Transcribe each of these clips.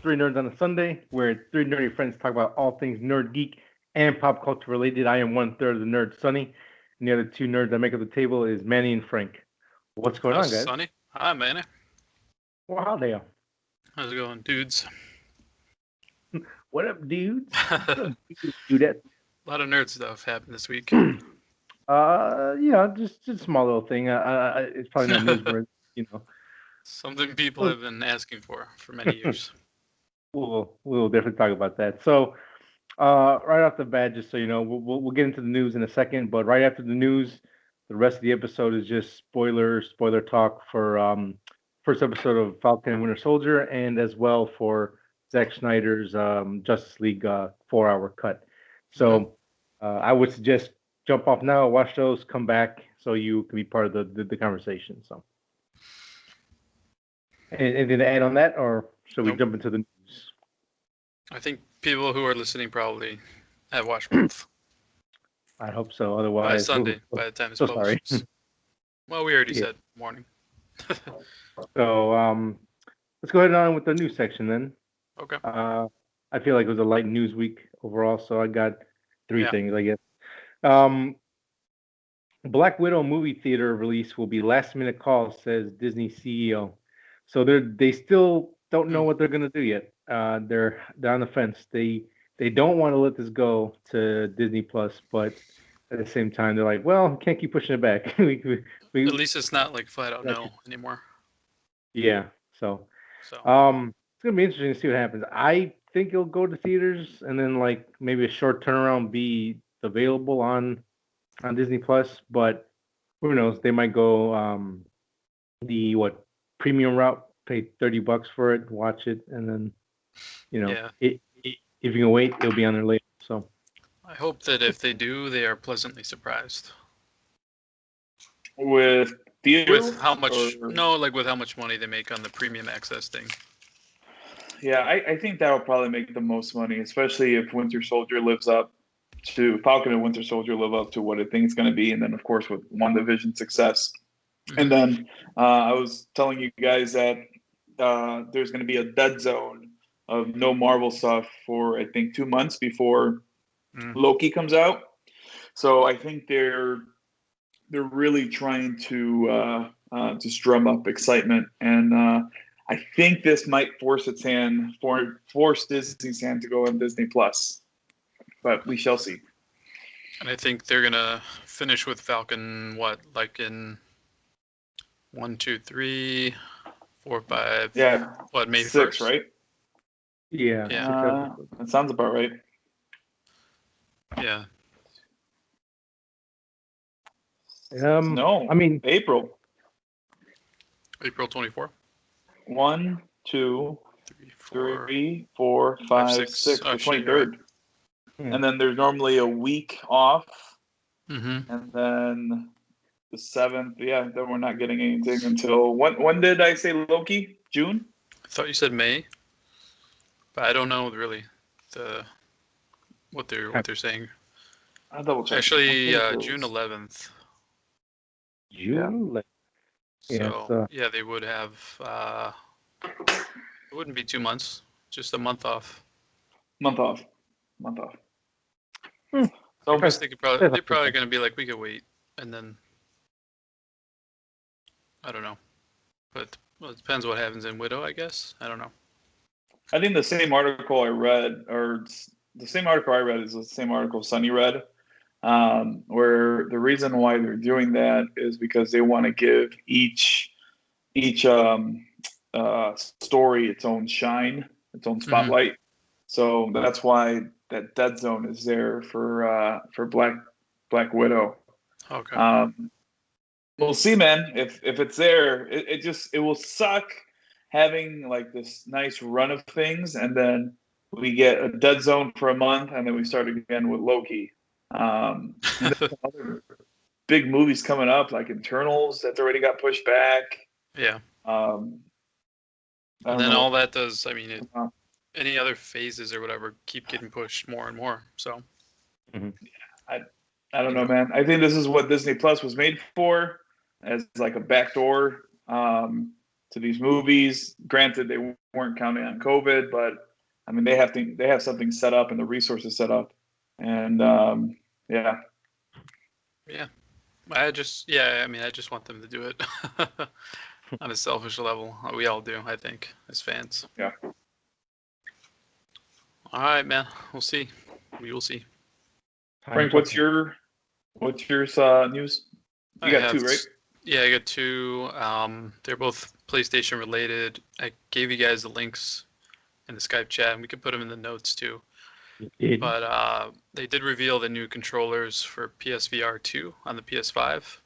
Three Nerds on a Sunday, where three nerdy friends talk about all things nerd, geek, and pop culture related. I am one third of the nerd, Sunny, and the other two nerds that make up the table is Manny and Frank. What's going on, guys? Sonny. Hi, Manny. Well, how they are? How's it going, dudes? What up, dudes? A Dudette. lot of nerd stuff happened this week. Just a small little thing. It's probably not newsworthy, Something people have been asking for many years. We'll definitely talk about that. So, right off the bat, just so you know, we'll get into the news in a second. But right after the news, the rest of the episode is just spoiler talk for first episode of Falcon and Winter Soldier, and as well for Zack Snyder's Justice League 4-hour cut. So, I would suggest jump off now, watch those, come back, so you can be part of the conversation. So, anything to add on that, or should we jump into the news? I think people who are listening probably have watched both. I hope so. Otherwise, by Sunday, by the time it's so published. sorry. Well, we already said morning. So, let's go ahead on with the news section then. Okay. I feel like it was a light news week overall, so I got three things, I guess. Black Widow movie theater release will be last minute call, says Disney CEO. So they still don't know what they're gonna do yet. They're on the fence. They don't want to let this go to Disney Plus, but at the same time they're like, well, can't keep pushing it back. At least it's not like flat out no anymore. Yeah. So it's gonna be interesting to see what happens. I think it'll go to theaters and then like maybe a short turnaround be available on Disney Plus, but who knows? They might go the premium route, pay $30 for it, watch it, and then if you can wait, it'll be on there later. So I hope that if they do, they are pleasantly surprised. With theater? With how much? With how much money they make on the premium access thing. Yeah, I think that'll probably make the most money, especially if Winter Soldier lives up to Falcon and Winter Soldier live up to what I think it's going to be, and then of course with WandaVision success. And then I was telling you guys that there's going to be a dead zone of no Marvel stuff for I think 2 months before Loki comes out. So I think they're really trying to just drum up excitement, and I think this might force Disney's hand to go on Disney Plus, but we shall see. And I think they're gonna finish with Falcon in 1, 2, 3, 4, 5. Yeah. May 6, 1st? right? Yeah. That sounds about right. Yeah. No. I mean April 24. 1, 2, 3, 4, 5, 6. The 23rd. And then there's normally a week off. And then the 7th. Yeah, then we're not getting anything until when did I say Loki? June? I thought you said May, but I don't know really what they're saying. I'll double check. Actually, June 11th. June 11th. So they would have. It wouldn't be 2 months, just a month off. Month off. So I guess they're probably going to be like, we could wait, and then I don't know, but it depends what happens in Widow, I guess. I don't know. I think the same article I read is the same article Sunny read, where the reason why they're doing that is because they want to give each story its own shine, its own spotlight. So that's why that dead zone is there for Black Widow. Okay. We'll see, man. If it's there, it will suck having like this nice run of things, and then we get a dead zone for a month, and then we start again with Loki. And other big movies coming up, like Internals, that's already got pushed back. Yeah. And then all that does, any other phases or whatever keep getting pushed more and more. So. I don't know, man. I think this is what Disney Plus was made for, as like a backdoor to these movies. Granted, they weren't counting on COVID, but I mean, they have something set up and the resources set up, and yeah. Yeah. I just want them to do it on a selfish level. We all do, I think, as fans. Yeah. All right, man. We'll see. We will see. Frank, what's your news? You got two, right? Yeah, I got two. They're both PlayStation related. I gave you guys the links in the Skype chat, and we could put them in the notes too. But they did reveal the new controllers for PSVR2 on the PS5.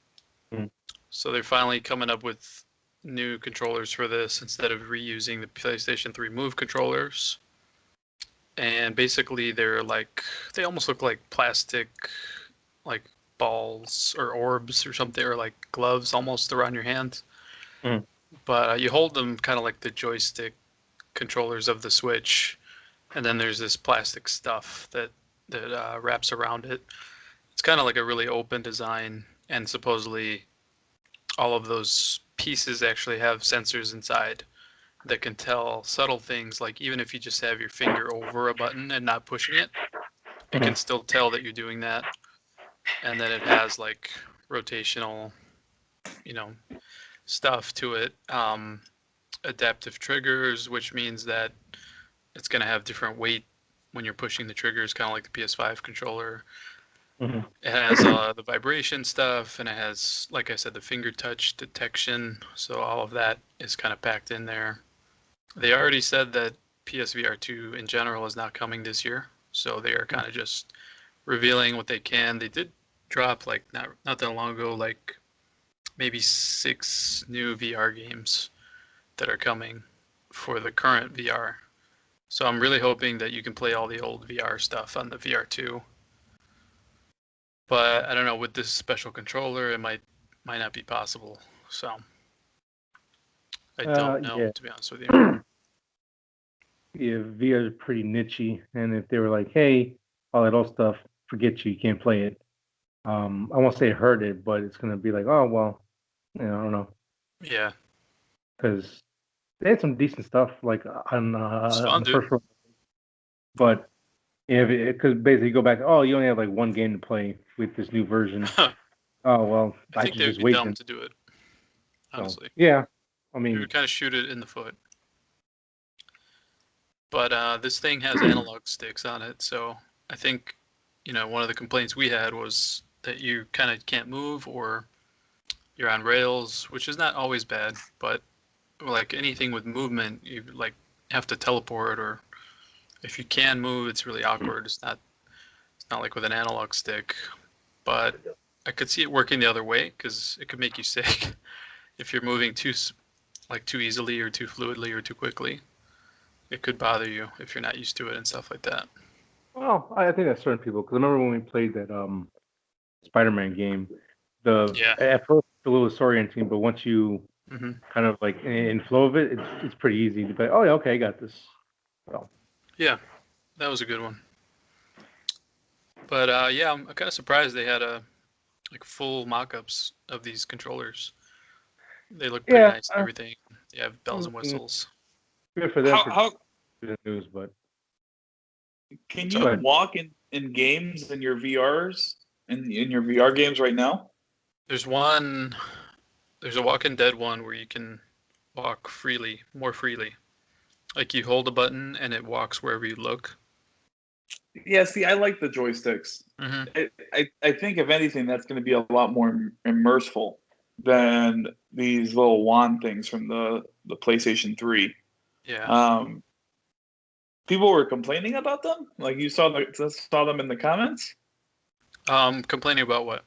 So they're finally coming up with new controllers for this instead of reusing the PlayStation 3 Move controllers. And basically they almost look like plastic, like balls or orbs or something, or like gloves almost around your hand. But you hold them kind of like the joystick controllers of the Switch, and then there's this plastic stuff that wraps around it. It's kind of like a really open design, and supposedly all of those pieces actually have sensors inside that can tell subtle things, like even if you just have your finger over a button and not pushing it, it can still tell that you're doing that. And then it has like rotational, stuff to it. Adaptive triggers, which means that it's going to have different weight when you're pushing the triggers, kind of like the PS5 controller. It has the vibration stuff, and it has, like I said, the finger touch detection. So all of that is kind of packed in there. They already said that PSVR2 in general is not coming this year, so they are kind of just revealing what they can. They did drop like not that long ago, like maybe 6 new VR games that are coming for the current VR. So I'm really hoping that you can play all the old VR stuff on the VR2. But I don't know, with this special controller, it might not be possible. So I don't know, to be honest with you. Yeah, VR is pretty nichey, and if they were like, "Hey, all that old stuff, forget you can't play it," I won't say hurt it, but it's gonna be like, "Oh well, I don't know." Yeah. Because they had some decent stuff like on the first one, but because basically you go back, oh, you only have like one game to play with this new version. Oh well, I think they would be dumb to do it. Honestly. So, yeah, I mean, you would kind of shoot it in the foot. But this thing has analog sticks on it, so I think, one of the complaints we had was that you kind of can't move, or you're on rails, which is not always bad, but like anything with movement, you like have to teleport, or if you can move, it's really awkward. It's not like with an analog stick, but I could see it working the other way, because it could make you sick if you're moving too easily or too fluidly or too quickly. It could bother you if you're not used to it and stuff like that. Well, I think that's certain people, because I remember when we played that Spider-Man game, at first it's a little disorienting, but once you kind of like in flow of it, it's pretty easy to be like, oh yeah, okay, I got this. So. Yeah, that was a good one. But yeah, I'm kind of surprised they had like full mock-ups of these controllers. They look pretty nice and everything. They have bells and whistles. Good for them for the news, but can you walk in games in your VRs in your VR games right now? There's a Walking Dead one where you can walk more freely. Like you hold a button and it walks wherever you look. Yeah, see, I like the joysticks. I think if anything, that's going to be a lot more immersive than these little wand things from the PlayStation 3. Yeah. People were complaining about them. Like you saw them in the comments. Complaining about what?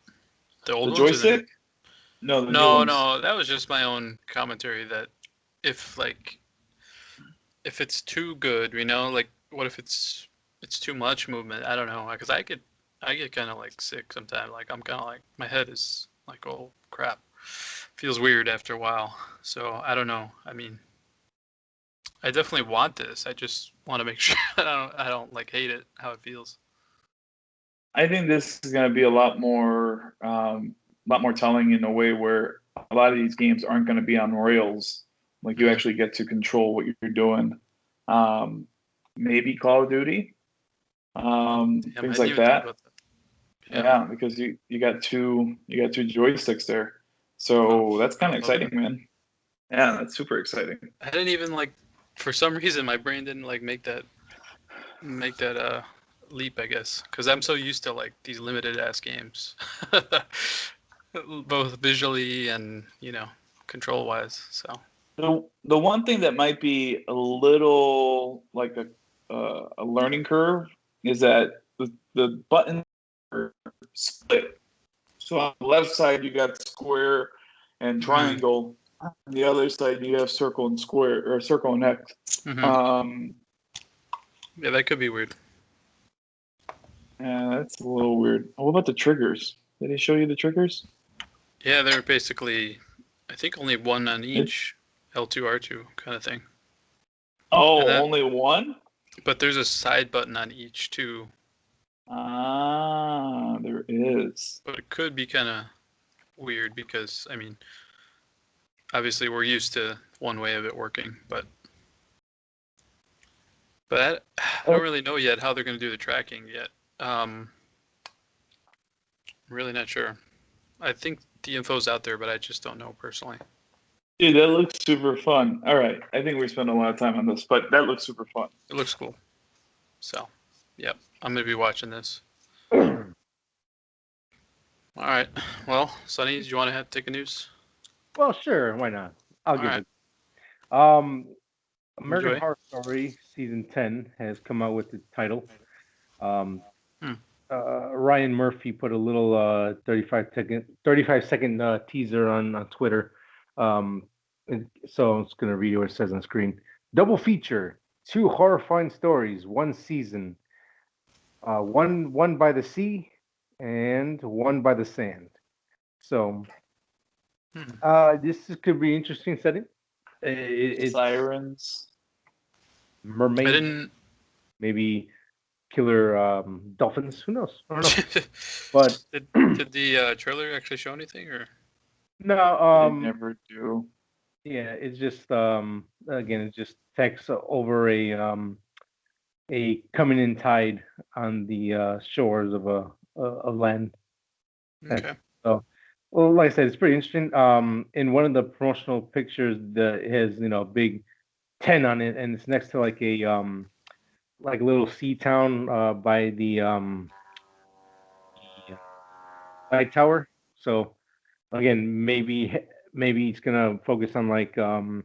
The old ones? Joystick? No, the new ones. No. That was just my own commentary. That if it's too good, like what if it's too much movement? I don't know, because I get kind of like sick sometimes. Like I'm kind of like my head is like, oh crap, feels weird after a while. So I don't know. I mean, I definitely want this. I just want to make sure that I don't like hate it, how it feels. I think this is going to be a lot more telling in a way where a lot of these games aren't going to be on rails Like you actually get to control what you're doing. Maybe Call of Duty, things like that. Yeah, because you got two joysticks there, so that's kind of exciting, man. Yeah, that's super exciting. I didn't even for some reason my brain didn't make that leap, I guess, because I'm so used to these limited ass games, both visually and control wise. So the one thing that might be a little like a learning curve is that the buttons are split. So on the left side you got square and triangle. On the other side you have circle and square, or circle and X. Yeah, that could be weird. Yeah, that's a little weird. What about the triggers? Did he show you the triggers? Yeah, they're basically, I think, only one on each. L2, R2 kind of thing. Oh, only one? But there's a side button on each too. Ah, there is. But it could be kind of weird because, I mean, obviously we're used to one way of it working, but I don't really know yet how they're going to do the tracking yet. I'm really not sure. I think the info's out there, but I just don't know personally. Dude, that looks super fun. All right, I think we spent a lot of time on this, but that looks super fun. It looks cool. So, yep, I'm going to be watching this. All right. Well, Sonny, do you want to take a news? Well, sure. Why not? I'll give it. American Horror Story Season 10 has come out with its title. Ryan Murphy put a little 35-second teaser on Twitter. So I'm just going to read what it says on screen. Double feature, 2 horrifying stories, 1 season. One by the sea and 1 by the sand. So this could be interesting setting. It's Sirens, mermaids, maybe killer dolphins. Who knows? I don't know. But did the trailer actually show anything, or no? They never do. Yeah, it's just again, it's just text over a coming in tide on the shores of land. Okay. So, well, like I said, it's pretty interesting. In one of the promotional pictures, it has big 10 on it, and it's next to like a little sea town by the light tower. So again, maybe it's gonna focus on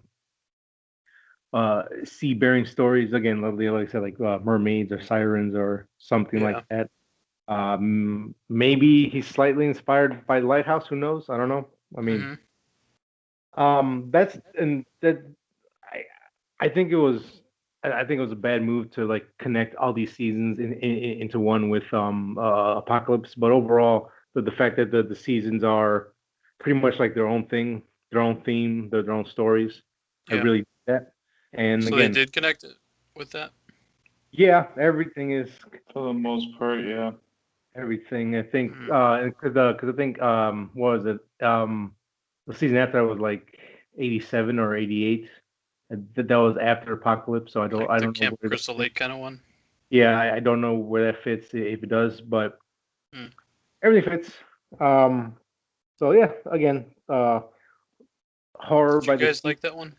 sea-bearing stories again. Lovely, like I said, like mermaids or sirens or something like that. Maybe he's slightly inspired by Lighthouse. Who knows? I don't know. I mean, I think it was a bad move to like connect all these seasons into one with Apocalypse. But overall, the fact that the seasons are pretty much like their own thing, their own theme, their own stories. I really did that. And so again, they did connect it with that. Yeah, everything is for the most part. Yeah, everything. I think because I think what was it? The season after that was like 87 or 88. That was after Apocalypse, so I don't know. Camp Crystal Lake kind of one. Yeah, I don't know where that fits, if it does, but everything fits. So yeah, again, horror. Did you guys like that one?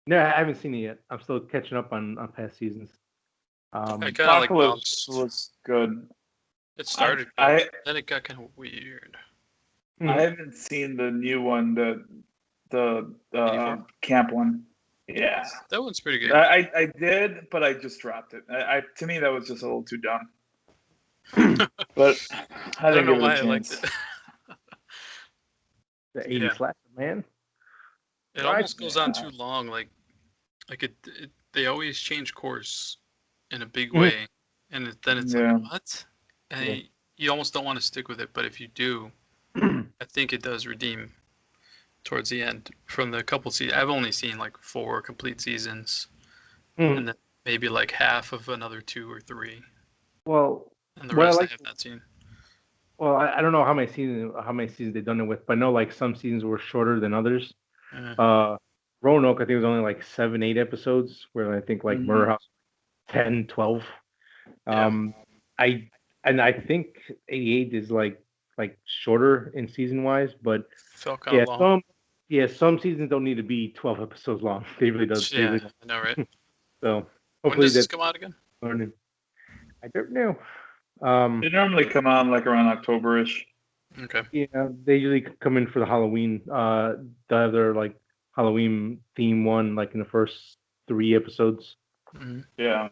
No, I haven't seen it yet. I'm still catching up on past seasons. Apocalypse was good. It started good, then it got kind of weird. I haven't seen the new one, the camp one. Yeah, that one's pretty good. I did, but I just dropped it. To me, that was just a little too dumb. But I don't know why I liked it. The 80s slasher, man. It almost goes on too long. Like they always change course in a big way, and then it's like, what? And you almost don't want to stick with it, but if you do, I think it does redeem towards the end. From the couple seasons, I've only seen like 4 complete seasons, and then maybe like half of another 2 or 3. Well, and the rest I have not seen. Well, I don't know how many seasons they've done it with, but I know like some seasons were shorter than others. Roanoke, I think it was only like 7, 8 episodes, where I think like Murder House 10, 12. I I think 88 is like shorter in season wise, but Felt kind of long. some seasons don't need to be 12 episodes long. They really don't. They Yeah, really don't. I know, right? So When hopefully does this that's come out again? learning. I don't know. They normally come out like around October-ish. Okay. Yeah, they usually come in for the Halloween, the other like Halloween theme one, like in the first 3 episodes. Mm-hmm. Yeah.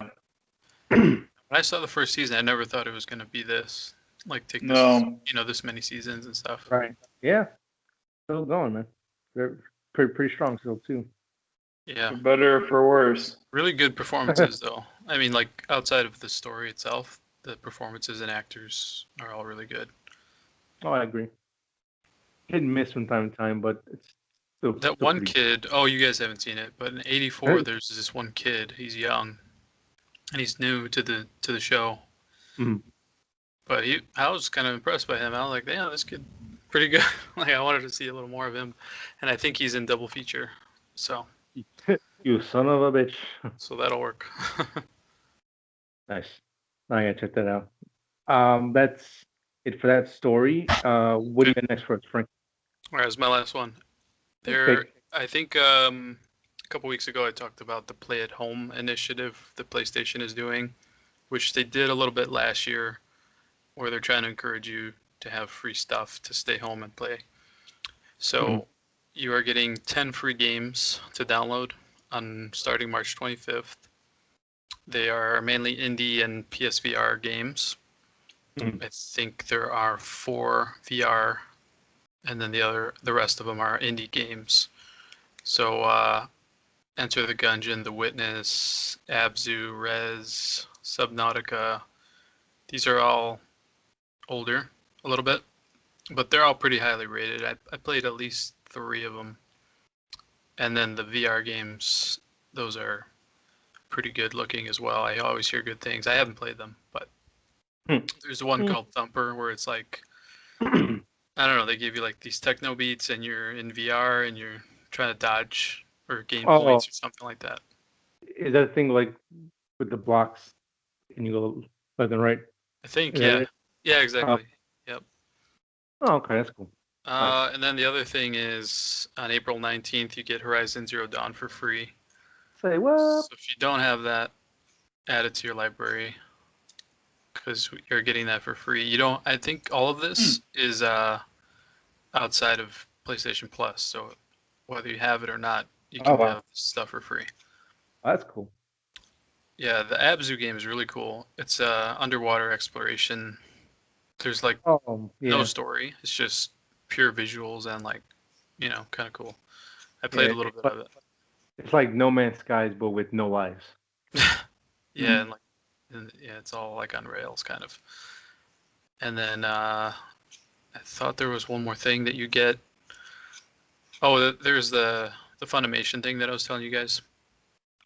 When I saw the first season, I never thought it was going to be this. Like, take this, No. this many seasons and stuff. Right. Yeah. Still going, man. They're pretty strong still too. Yeah. For better or for worse. Really good performances, though. I mean, like, outside of the story itself, the performances and actors are all really good. Oh, I agree. Hit and miss from time to time, but it's still That one pretty kid, oh, you guys haven't seen it, but in '84, good. there's this one kid. He's young, and he's new to the show. Mhm. But I was kind of impressed by him. I was like, yeah, this kid, pretty good. Like, I wanted to see a little more of him, and I think he's in double feature, so You son of a bitch. that'll work. Nice. I gotta check that out. That's it for that story. What do you got next for us, Frank? All right, that's my last one. Okay. I think a couple weeks ago I talked about the Play at Home initiative the PlayStation is doing, which they did a little bit last year, where they're trying to encourage you to have free stuff to stay home and play. So you are getting 10 free games to download on starting March 25th. They are mainly indie and PSVR games. I think there are 4 VR, and then the rest of them are indie games. So Enter the Gungeon, The Witness, Abzu, Rez, Subnautica. These are all older a little bit, but they're all pretty highly rated. I played at least 3 of them. And then the VR games, those are pretty good looking as well. I always hear good things. I haven't played them, but there's one called Thumper where it's like, I don't know, they give you like these techno beats and you're in VR and you're trying to dodge or gain points or something like that. Is that thing like with the blocks and you go left and right? I think, Is yeah. it? Yeah, exactly. Yep. Oh, okay, that's cool. Nice. And then the other thing is on April 19th, you get Horizon Zero Dawn for free. Say what? So if you don't have that, add it to your library because you're getting that for free. You don't. I think all of this is outside of PlayStation Plus. So whether you have it or not, you can have stuff for free. That's cool. Yeah, the Abzu game is really cool. It's underwater exploration. There's like no story. It's just pure visuals and like, kind of cool. I played a little bit of it. It's like No Man's Skies, but with no lives. Yeah, and it's all like on rails kind of. And then I thought there was one more thing that you get. Oh, there's the Funimation thing that I was telling you guys.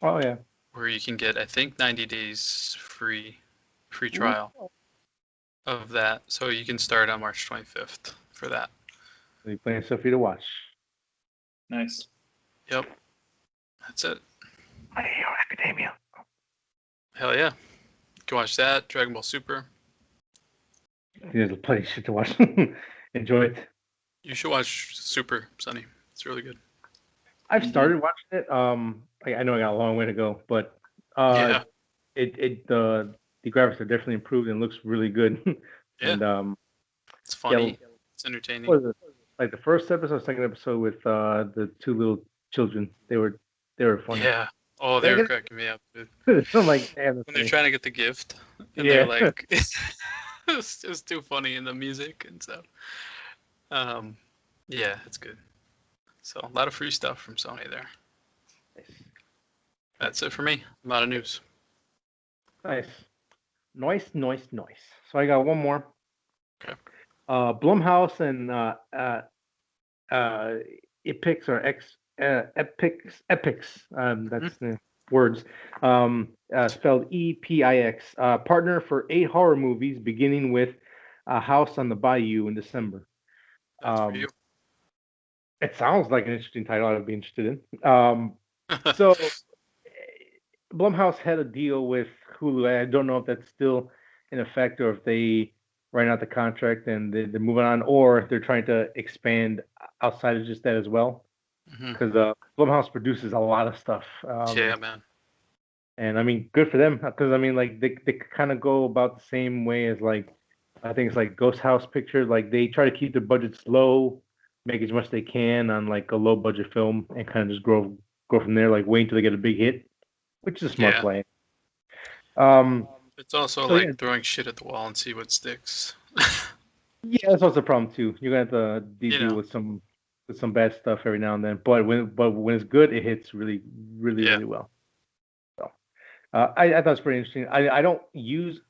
Oh yeah. Where you can get, I think, 90 days free trial of that. So you can start on March 25th for that. So you're playing stuff for you to watch. Nice. Yep. That's it. My Hero Academia. Hell yeah. You can watch that. Dragon Ball Super. There's plenty of shit to watch. Enjoy it. You should watch Super, Sonny. It's really good. I've started watching it. I know I got a long way to go, but yeah. The graphics are definitely improved and looks really good. Yeah. And it's funny. It's entertaining. What was it? Like the first episode, second episode with the 2 little children. They were funny. Yeah. Oh, they were cracking me up, dude. I'm like, damn. When they're trying to get the gift, and they're like, it's just too funny in the music and stuff. Yeah, it's good. So a lot of free stuff from Sony there. Nice. That's it for me. A lot of news. Nice. So I got one more. Okay. Blumhouse and Epix or Epix. That's the words. Spelled EPIX. Partner for 8 horror movies, beginning with House on the Bayou in December. That's for you. It sounds like an interesting title. I'd be interested in. So Blumhouse had a deal with Hulu. I don't know if that's still in effect or if they ran out the contract and they're moving on, or if they're trying to expand outside of just that as well. Because Blumhouse produces a lot of stuff. Yeah, man. And I mean, good for them. Because I mean, like they kind of go about the same way as like I think it's like Ghost House Pictures. Like they try to keep their budgets low, make as much as they can on like a low budget film, and kind of just grow from there. Like wait until they get a big hit, which is a smart play. It's also so, like throwing shit at the wall and see what sticks. Yeah, that's also the problem too. You're gonna have to deal with some bad stuff every now and then. But when it's good, it hits really well. So I thought it's pretty interesting. I don't use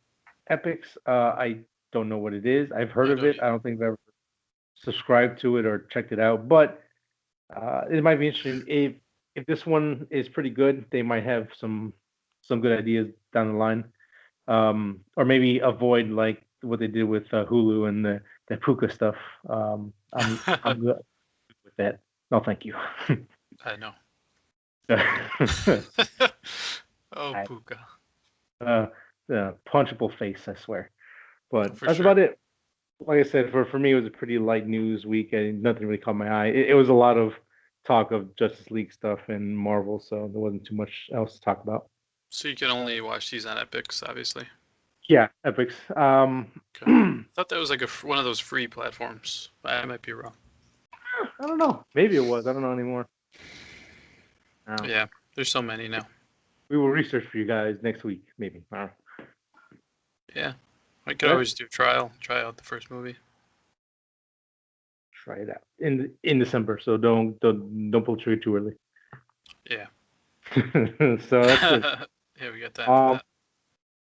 Epix. I don't know what it is. I've heard of it. I don't think I've ever subscribed to it or checked it out. But it might be interesting. If this one is pretty good, they might have some good ideas down the line. Or maybe avoid like what they did with Hulu and the Puka stuff. I'm good with that. No, thank you. I know. Puka. Punchable face, I swear. But that's about it. Like I said, for me, it was a pretty light news week, and nothing really caught my eye. It was a lot of talk of Justice League stuff and Marvel, so there wasn't too much else to talk about. So you can only watch these on Epix, obviously. Yeah, Epix. I thought that was like one of those free platforms. I might be wrong. I don't know. Maybe it was. I don't know anymore. Yeah, there's so many now. We will research for you guys next week, maybe. Yeah, I could always do try out the first movie. Try it out in December. So don't pull the trigger too early. Yeah. So that's it. Yeah, we got time for that.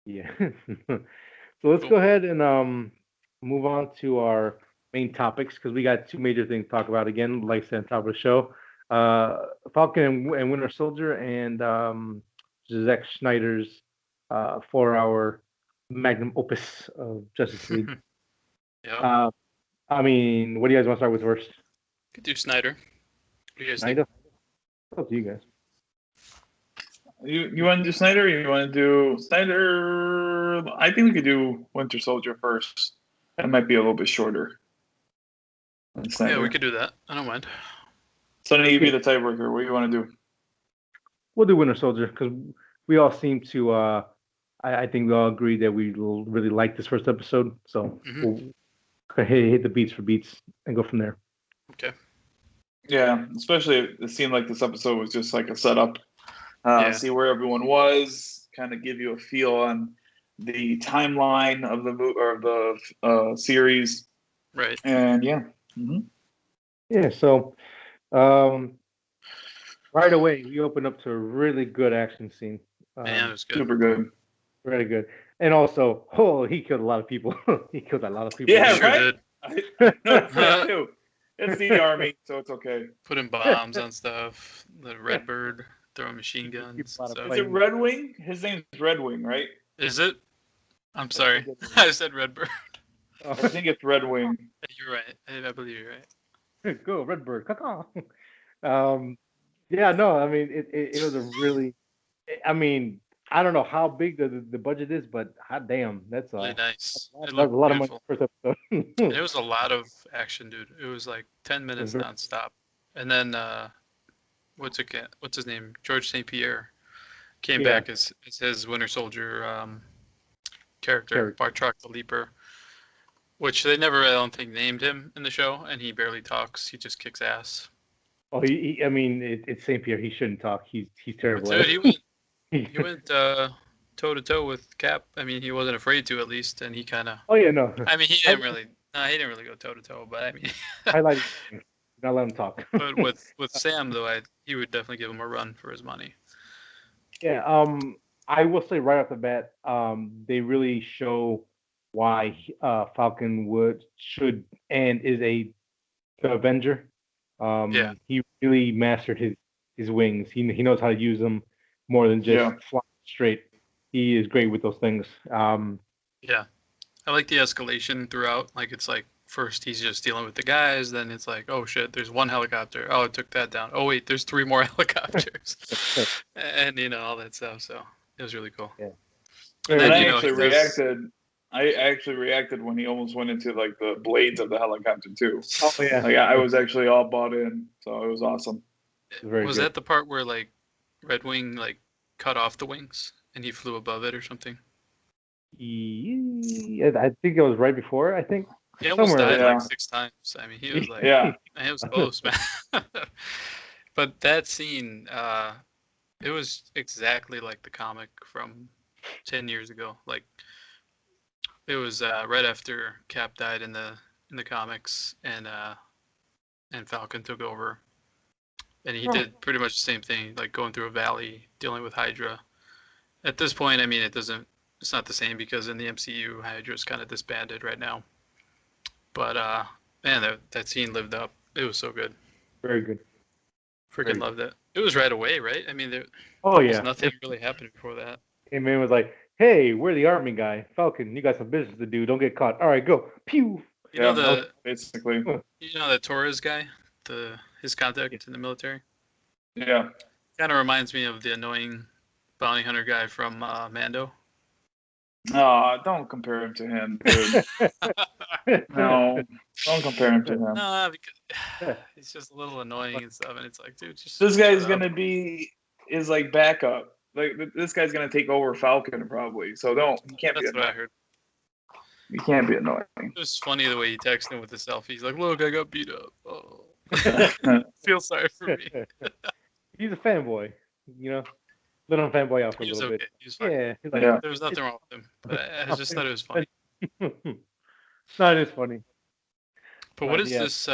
Yeah. So let's go ahead and move on to our main topics because we got two major things to talk about again, like I said on top of the show. Falcon and Winter Soldier and Zack Snyder's 4-hour magnum opus of Justice League. Yeah. I mean, what do you guys want to start with first? Could do Snyder. What do you guys Snyder? It's up to you guys. You want to do Snyder or you want to do Snyder? I think we could do Winter Soldier first. That might be a little bit shorter. Yeah, we could do that. I don't mind. Sonny, you be the tiebreaker. What do you want to do? We'll do Winter Soldier because we all seem to. I think we all agree that we really like this first episode. So we'll hit the beats for beats and go from there. Okay. Yeah, especially it seemed like this episode was just like a setup. See where everyone was, kind of give you a feel on the timeline of the series. Right. And yeah. Yeah, so right away we open up to a really good action scene. Man, it was good. Super good. Really good. And also, he killed a lot of people. He killed a lot of people. Yeah, sure right? did. I noticed that too. It's the army, so it's okay. Putting bombs on stuff. The Redbird throwing machine guns. So. Is it Red Wing? His name's Red Wing, right? Is it? I'm sorry. I said Redbird. I think it's Red Wing. You're right. I believe you're right. Go, Redbird. Yeah, no, I mean, it was a really, I mean, I don't know how big the budget is, but hot damn, that's really nice. That's a lot of money for first episode. It was a lot of action, dude. It was like 10 minutes nonstop. And then what's his name? George St. Pierre came back as his Winter Soldier character, Bartok the Leaper, which they never, I don't think, named him in the show, and he barely talks. He just kicks ass. Oh, I mean, it's St. Pierre. He shouldn't talk. He's terrible. Dude, he went toe to toe with Cap. I mean, he wasn't afraid to, at least, and he kind of. Oh yeah, no. I mean, he didn't really go toe to toe, but I mean. I like not let him talk. But with Sam though, he would definitely give him a run for his money. Yeah. I will say right off the bat, they really show why Falcon should and is the Avenger. He really mastered his wings. He knows how to use them more than just flying straight. He is great with those things. Yeah, I like the escalation throughout. Like it's like first he's just dealing with the guys, then it's like, oh shit, there's one helicopter. Oh, it took that down. Oh wait, there's 3 more helicopters, and all that stuff. So it was really cool. Yeah. And And then I actually reacted. I actually reacted when he almost went into like the blades of the helicopter too. Oh yeah. Like I was actually all bought in, so it was awesome. Was that the part where like Red Wing like cut off the wings and he flew above it or something? Yeah, I think it was right before. I think. He almost died like 6 times. I mean, he was like, yeah, it was close, man. But that scene, it was exactly like the comic from 10 years ago. Like, it was right after Cap died in the comics, and Falcon took over, and he did pretty much the same thing, like going through a valley, dealing with Hydra. At this point, I mean, it's not the same because in the MCU, Hydra's kind of disbanded right now. But man, that scene lived up. It was so good. Very good. Freaking loved it. It was right away, right? I mean, nothing really happened before that. And man was like, "Hey, we're the army guy, Falcon. You got some business to do. Don't get caught. All right, go. Pew." Basically. The Torres guy, his contact in the military. Yeah. Kind of reminds me of the annoying bounty hunter guy from Mando. No, don't compare him to him, dude. No, don't compare him to him. No, because he's just a little annoying and stuff, and it's like, dude, just this guy's gonna be is like backup. Like this guy's gonna take over Falcon probably. So you can't be. That's what I heard. You can't be annoying. It was funny the way he texted him with the selfie. He's like, "Look, I got beat up. Oh, feel sorry for me." He's a fanboy, Let him fanboy out for a little bit. He was fine. Yeah, like, there was nothing wrong with him. But I just thought it was funny. No, it is funny. But what is this?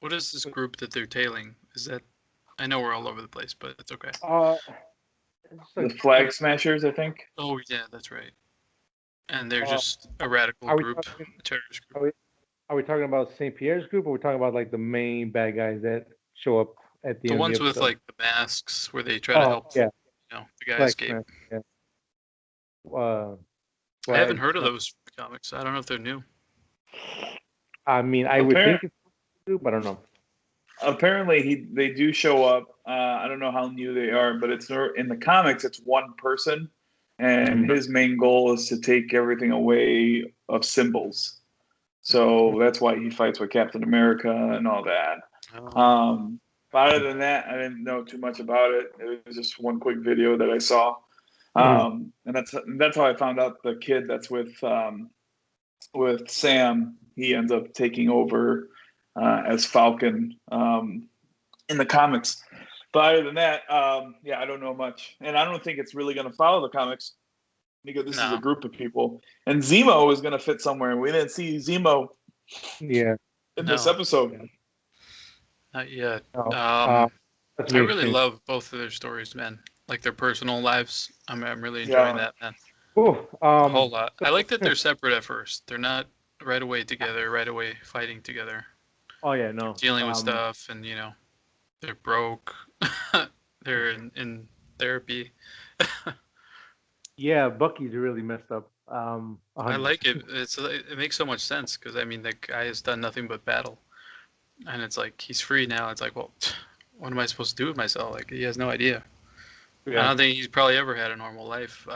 What is this group that they're tailing? Is that? I know we're all over the place, but it's okay. The Flag Smashers, I think. Oh yeah, that's right. And they're just a radical group, a terrorist group. Are we talking about St. Pierre's group, or are we talking about like the main bad guys that show up at the end ones of the with like the masks where they try to help the guy escape? Yeah. I haven't heard of those comics. I don't know if they're new. I mean, I would think it's new, but I don't know. Apparently, they do show up. I don't know how new they are, but it's in the comics. It's one person, and his main goal is to take everything away of symbols. So that's why he fights with Captain America and all that. But other than that, I didn't know too much about it. It was just one quick video that I saw, and that's how I found out the kid that's with Sam. He ends up taking over as Falcon in the comics. But other than that, I don't know much, and I don't think it's really going to follow the comics because this is a group of people, and Zemo is going to fit somewhere, and we didn't see Zemo. Yeah. In this episode. Not yet. No. I really love both of their stories, man. Like their personal lives. I'm really enjoying that, man. Ooh, a whole lot. I like that they're separate at first. They're not right away together, right away fighting together. Oh yeah, no. Dealing with stuff, and they're broke. They're in therapy. Yeah, Bucky's really messed up. I like it. It makes so much sense because I mean the guy has done nothing but battle, and it's like he's free now. It's like, well, what am I supposed to do with myself? Like he has no idea. Yeah. I don't think he's probably ever had a normal life.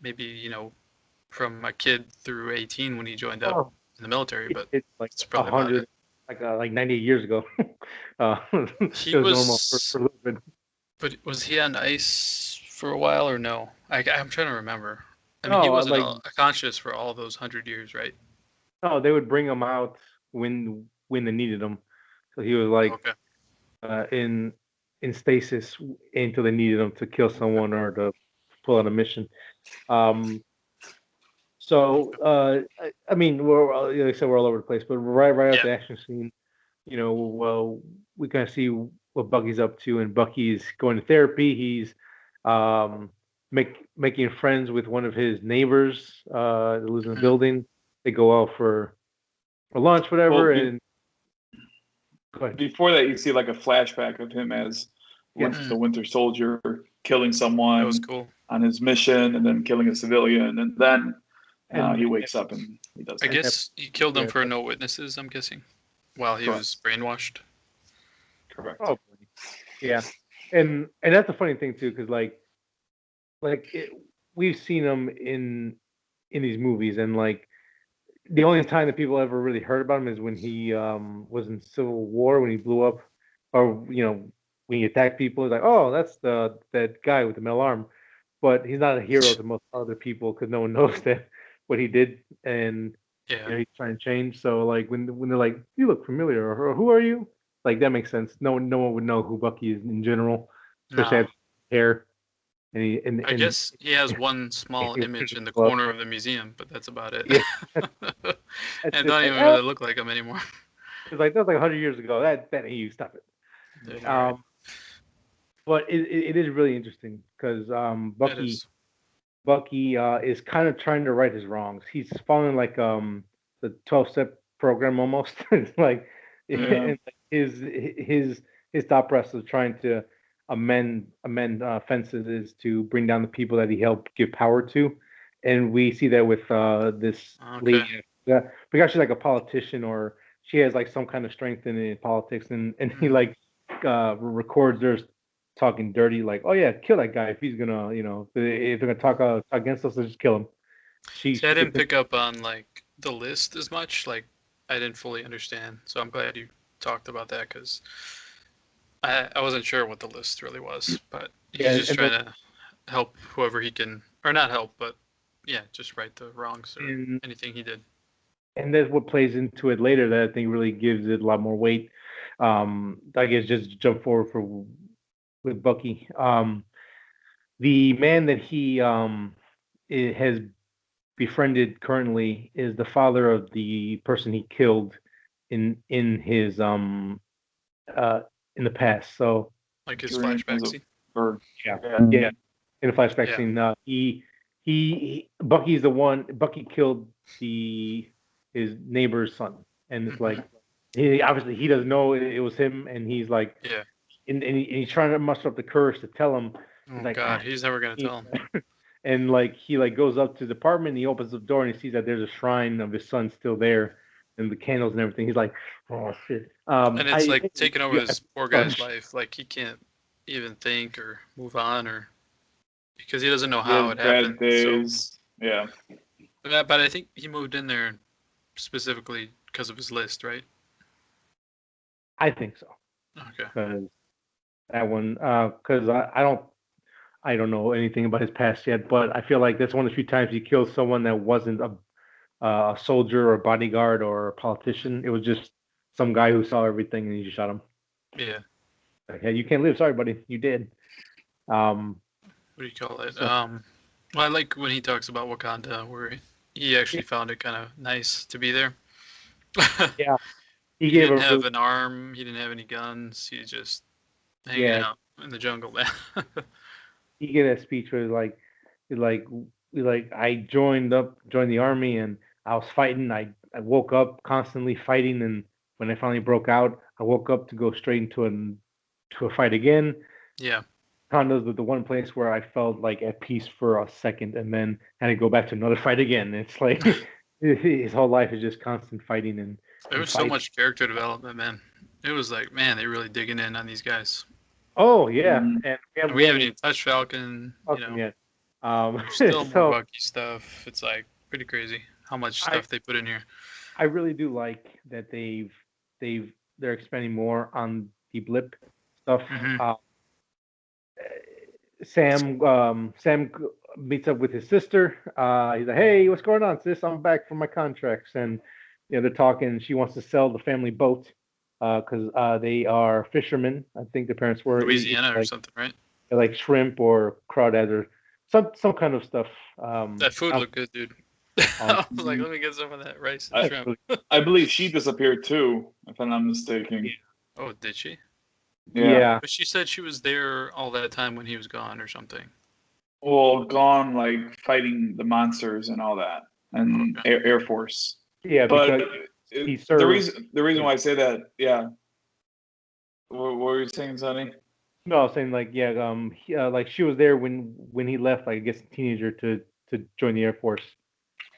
Maybe from a kid through 18 when he joined up in the military, but it's probably 100, like 98 years ago. He was normal for a little bit. But was he on ice for a while or no? I'm trying to remember. I mean, he wasn't conscious for all those 100 years, right? No, they would bring him out when they needed him. So he was in stasis until they needed him to kill someone or to pull out a mission. I mean, we're like I said, we're all over the place, but right at the action scene, we kind of see what Bucky's up to, and Bucky's going to therapy. He's making friends with one of his neighbors that lives in the building. They go out for lunch, whatever. And before that, you see like a flashback of him as the Winter Soldier killing someone that was cool. on his mission, and then killing a civilian, and then he wakes up and he does I that. guess he killed him for no witnesses, I'm guessing, while he was brainwashed. Correct. Oh, yeah, and that's a funny thing too, because we've seen him in these movies, and like the only time that people ever really heard about him is when he was in Civil War, when he blew up, or when he attacked people. It's like, oh, that's that guy with the metal arm, but he's not a hero to most other people because no one knows that what he did, and Yeah. he's trying to change. So like when they're like, you look familiar, or who are you? Like that makes sense. No one would know who Bucky is in general, especially No. as hair. And he and I guess he has one small he was image in the club. corner of the museum, but that's about it. Yeah. And it don't even really look like him anymore. It's like that's like 100 years ago. That ain't you. Stop it. Yeah, right. But it is really interesting because Bucky is kind of trying to right his wrongs. He's following like the 12-step program almost. It's like and his thought process of trying to amend fences is to bring down the people that he helped give power to, and we see that with this lady. Yeah, because she's like a politician, or she has like some kind of strength in politics, and he like records their talking dirty, like, oh yeah, kill that guy if he's gonna, if they're gonna talk against us, let's just kill him. See, I didn't pick up on like the list as much. Like, I didn't fully understand. So I'm glad you talked about that because I wasn't sure what the list really was. But he's just trying to help whoever he can, or not help, but yeah, just right the wrongs or anything he did. And that's what plays into it later that I think really gives it a lot more weight. I guess just jump forward with Bucky. The man that he has befriended currently is the father of the person he killed in his in the past. So like his flashback scene. Yeah. In the flashback scene, he Bucky's the one. Bucky killed his neighbor's son, and it's like he obviously he doesn't know it was him, and he's like, and he's trying to muster up the courage to tell him. Oh like, God, he's never gonna tell him. And like he like goes up to the apartment, and he opens the door, and he sees that there's a shrine of his son still there, and the candles and everything. He's like, oh shit. And it's like taking over this poor guy's life. Like he can't even think or move on, or because he doesn't know how it happened. Days. So, yeah. But I think he moved in there specifically because of his list, right? I think so. Okay. Because that one, because I don't know anything about his past yet, but I feel like that's one of the few times he killed someone that wasn't a soldier or a bodyguard or a politician. It was just some guy who saw everything and he just shot him. Yeah. Like, hey, you can't live. Sorry, buddy. You did. What do you call it? Well, I like when he talks about Wakanda, where he actually found it kind of nice to be there. Yeah. He didn't have an arm. He didn't have any guns. He just hanging out in the jungle, man. He gave that speech where like I joined the army and I was fighting. I woke up constantly fighting, and when I finally broke out, I woke up to go straight into a fight again. Yeah. Wakanda's the one place where I felt like at peace for a second, and then had to go back to another fight again. It's like his whole life is just constant fighting and. There was so much character development, man. It was like, man, they're really digging in on these guys. Oh yeah, and we haven't even touched Falcon. Yet. Still more Bucky stuff. It's like pretty crazy how much stuff they put in here. I really do like that they're expanding more on the blip stuff. Sam meets up with his sister. He's like, "Hey, what's going on, sis? I'm back from my contracts," and they're talking. She wants to sell the family boat because they are fishermen. I think the parents were Louisiana or something, right? Like shrimp or crawdads or some kind of stuff. That food looked good, dude. I was like, let me get some of that rice and shrimp. I believe she disappeared too, if I'm not mistaken. Oh, did she? Yeah. But she said she was there all that time when he was gone or something. Well, gone like fighting the monsters and all that, and Air Force. Yeah, but the reason why I say that, What were you saying, Sonny? No, I was saying like like she was there when he left, like I guess a teenager to join the Air Force.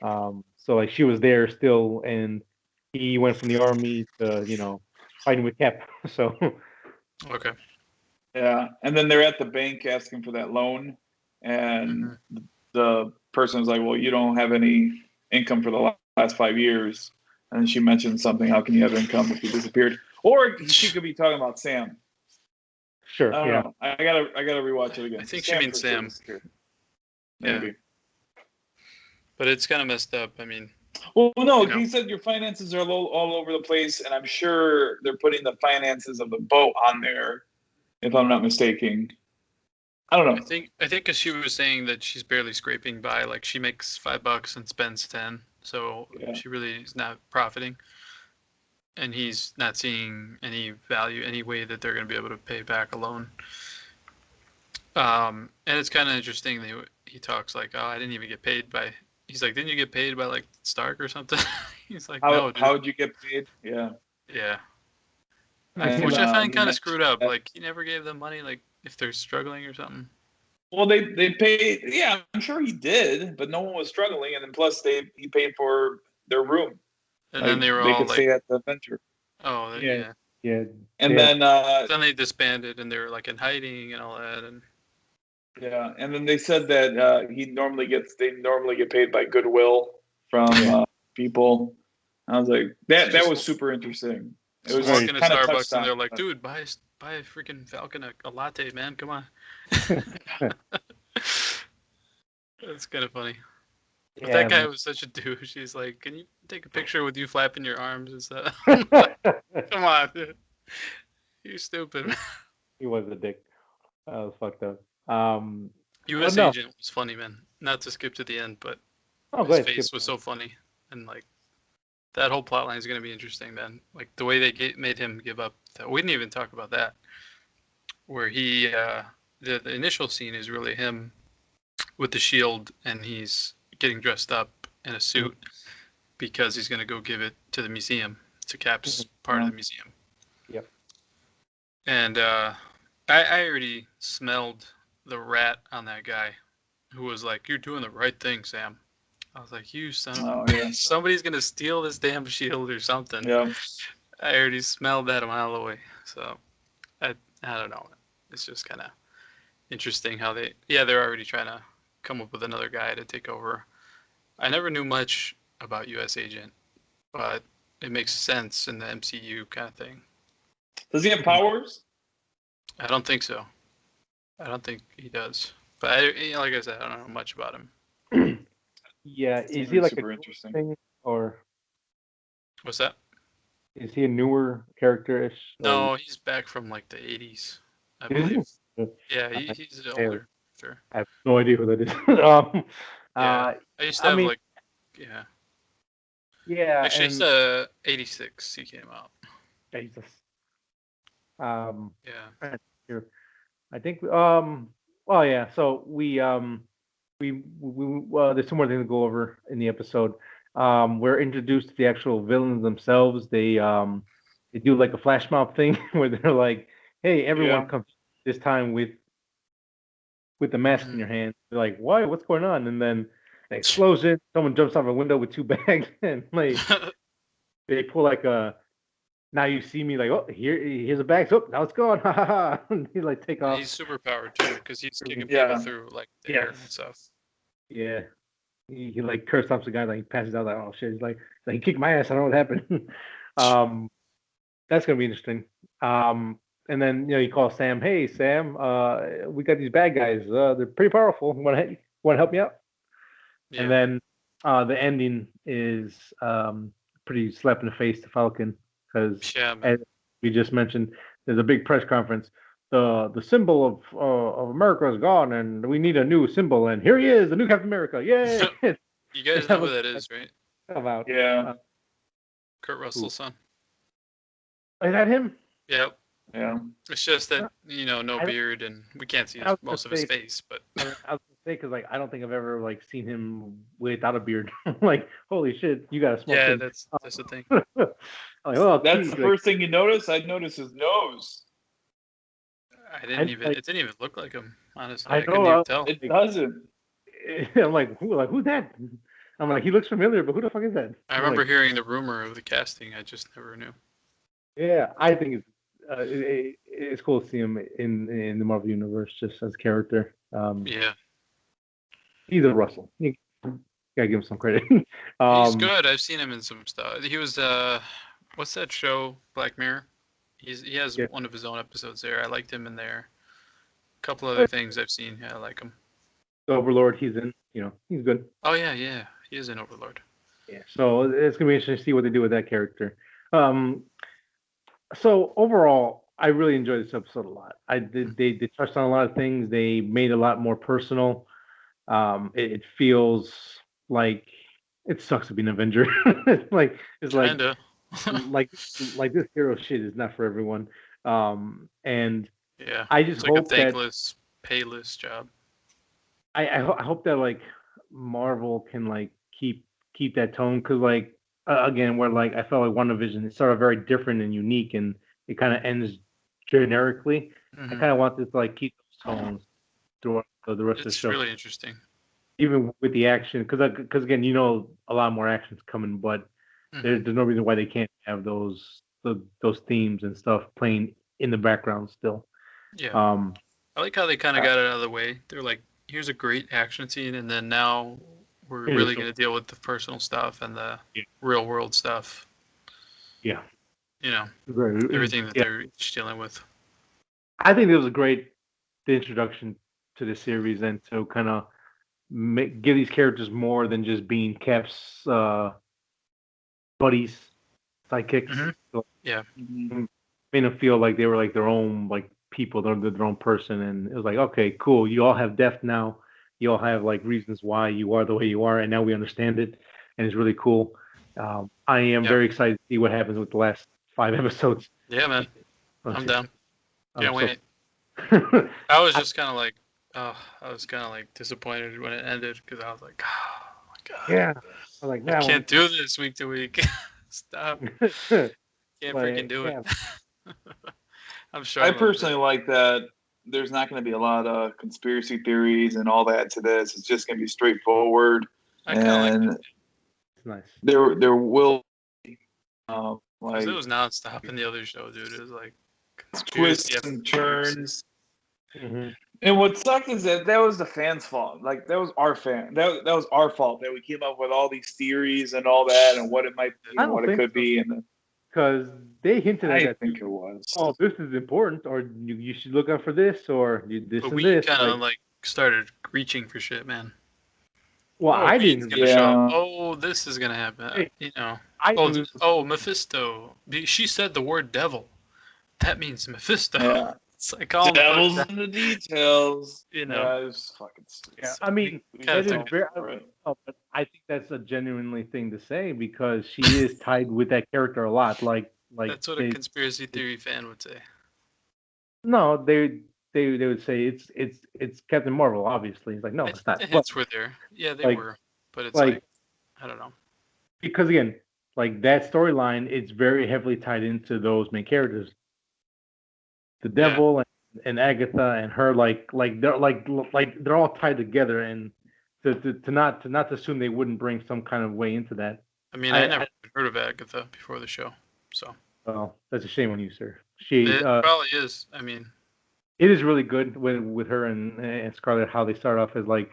So like she was there still, and he went from the army to fighting with Cap. So Okay. Yeah, and then they're at the bank asking for that loan, and the person was like, "Well, you don't have any income for the last 5 years." And she mentioned something. How can you have income if you disappeared? Or she could be talking about Sam. sure, I don't yeah. know. I gotta rewatch it again. I think she means for sure Sam. disappeared. Yeah. Maybe. But it's kind of messed up. I mean, Well, no, he said your finances are all over the place, and I'm sure they're putting the finances of the boat on there, if I'm not mistaken. I don't know. I think because she was saying that she's barely scraping by, like she makes $5 and spends 10, so she really is not profiting, and he's not seeing any value, any way that they're going to be able to pay back a loan. And it's kind of interesting that he talks like, "Oh, I didn't even get paid by." He's like, "Didn't you get paid by like Stark or something?" He's like, "No, dude." How would you get paid? Yeah. Yeah. And, Which I find kind of screwed up. Like he never gave them money, like if they're struggling or something. Well, they paid. Yeah, I'm sure he did, but no one was struggling, and then plus he paid for their room. And then they were they all could like, stay at the Venture. "Oh, Yeah. And then they disbanded, and they were like in hiding and all that, and yeah, and then they said that they normally get paid by goodwill from people. I was like, that was super interesting. It was walking to kind of Starbucks, and they're like, "Dude, buy a freaking Falcon a latte, man. Come on." That's kind of funny. But that guy was such a douche. He's like, "Can you take a picture with you flapping your arms and stuff?" Come on, dude. You stupid. He was a dick. That was fucked up. U.S. Agent was funny, man. Not to skip to the end, but his face was so funny, and like that whole plot line is gonna be interesting, man. Like the way they made him give up. We didn't even talk about that. Where he, the initial scene is really him with the shield, and he's getting dressed up in a suit because he's gonna go give it to the museum, to Cap's part of the museum. Yep. And I already smelled the rat on that guy, who was like, "You're doing the right thing, Sam." I was like, "You son of a bitch! Somebody's gonna steal this damn shield or something." Yeah. I already smelled that a mile away. So I don't know. It's just kind of interesting how they're already trying to come up with another guy to take over. I never knew much about U.S. Agent, but it makes sense in the MCU kind of thing. Does he have powers? I don't think so. I don't think he does. But like I said, I don't know much about him. Yeah, is he like super a interesting thing, or what's that? Is he a newer character-ish? No, he's back from like the 80s, I believe. Yeah, he's an older actor. I have no idea who that is. I used to have like, yeah. Yeah. Actually, it's 86 he came out. Jesus. Yeah. I think. Well, yeah. So we there's some more things to go over in the episode. We're introduced to the actual villains themselves. They do like a flash mob thing where they're like, "Hey, everyone, come this time with the mask in your hand." They're like, "Why? What's going on?" And then an explosion. Someone jumps out of a window with 2 bags, and like they pull like a. Now you see me, like, oh, here's a bag. So now it's gone. Ha ha ha. He like take off. He's super powered too, because he's kicking people through like the air and stuff. Yeah. He like curse stops the guy, like he passes out, like, oh shit. He's like he kicked my ass. I don't know what happened. That's gonna be interesting. And then he calls Sam. Hey Sam, we got these bad guys. They're pretty powerful. Want to help me out? Yeah. And then the ending is pretty slap in the face to Falcon, because as we just mentioned, there's a big press conference. The symbol of America is gone, and we need a new symbol. And here he is, the new Captain America. Yay! You guys know who that is, right? About Kurt Russell's son. Is that him? Yep. Yeah. It's just that no beard, and we can't see most of his face. But I was gonna say, because like I don't think I've ever like seen him without a beard. Like, holy shit, you got a small. Yeah, that's the thing. Like, oh, that's the first thing you notice. I noticed his nose. It didn't even look like him, honestly. I couldn't even tell. It doesn't. I'm like, who's that? I'm like, he looks familiar, but who the fuck is that? I remember hearing the rumor of the casting. I just never knew. Yeah, I think it's cool to see him in the Marvel universe just as a character. Yeah, He's a Russell. You gotta give him some credit. he's good. I've seen him in some stuff. He was what's that show? Black Mirror. He has one of his own episodes there. I liked him in there. A couple other things I've seen. Yeah, I like him. The Overlord, he's in. He's good. Oh yeah, he is an Overlord. Yeah, so it's gonna be interesting to see what they do with that character. So overall, I really enjoyed this episode a lot. They touched on a lot of things. They made it a lot more personal. It feels like it sucks to be an Avenger. it's like Kinda. like this hero shit is not for everyone. And Yeah, I just it's like hope a thankless, payless job. I hope that like Marvel can like keep that tone, because like again, where like I felt like WandaVision is sort of very different and unique, and it kind of ends generically. I kind of want this to like keep those tones throughout the rest of the It's show, really interesting. even with the action, because again, a lot more action's coming, but there's no reason why they can't have those themes and stuff playing in the background still. Yeah. I like how they kind of got it out of the way. They're like, here's a great action scene, and then now we're really going to deal with the personal stuff and the real world stuff. Yeah. Everything that they're each dealing with. I think it was a great introduction to the series, and to kind of give these characters more than just being Cap's buddies, sidekicks. So, made them feel like they were like their own like people, their own person, and it was like, okay, cool. You all have depth now. You all have like reasons why you are the way you are, and now we understand it, and it's really cool. I am very excited to see what happens with the last 5 episodes. Yeah, man, I'm down. Can't wait. I was just kind of like, I was kind of like disappointed when it ended, because I was like, oh my god. Yeah. I was like, I can't do this week to week. Stop. Can't freaking do it. I'm sure. I personally like that there's not going to be a lot of conspiracy theories and all that to this. It's just going to be straightforward. I kind of like that. It's nice. There will be, like, it was nonstop in the other show, dude. It was like twists and turns. And what sucked is that was the fans' fault. Like, that was our that was our fault that we came up with all these theories and all that, and what it might be and what it could be. And because they hinted at I think it was. Oh, this is important, or you should look out for this, or this but and we this. kind of like started reaching for shit, man. Well, I didn't. Show, oh, this is gonna happen. Mephisto. She said the word devil. That means Mephisto. Yeah. It's like all devil's in the details. Yeah, it was fucking stupid. Yeah, I mean, that is very. But I think that's a genuinely thing to say, because she is tied with that character a lot. Like that's what a conspiracy theory fan would say. No, they would say it's Captain Marvel. Obviously, it's like, no, it's not. The hints were there. Yeah, they were, but it's like I don't know. Because again, like that storyline, it's very heavily tied into those main characters. The devil and Agatha and her, they're all tied together, and to not assume they wouldn't bring some kind of way into that. I mean, I never heard of Agatha before the show, so. Well, that's a shame on you, sir. It probably is. I mean, it is really good with her and Scarlett, how they start off as like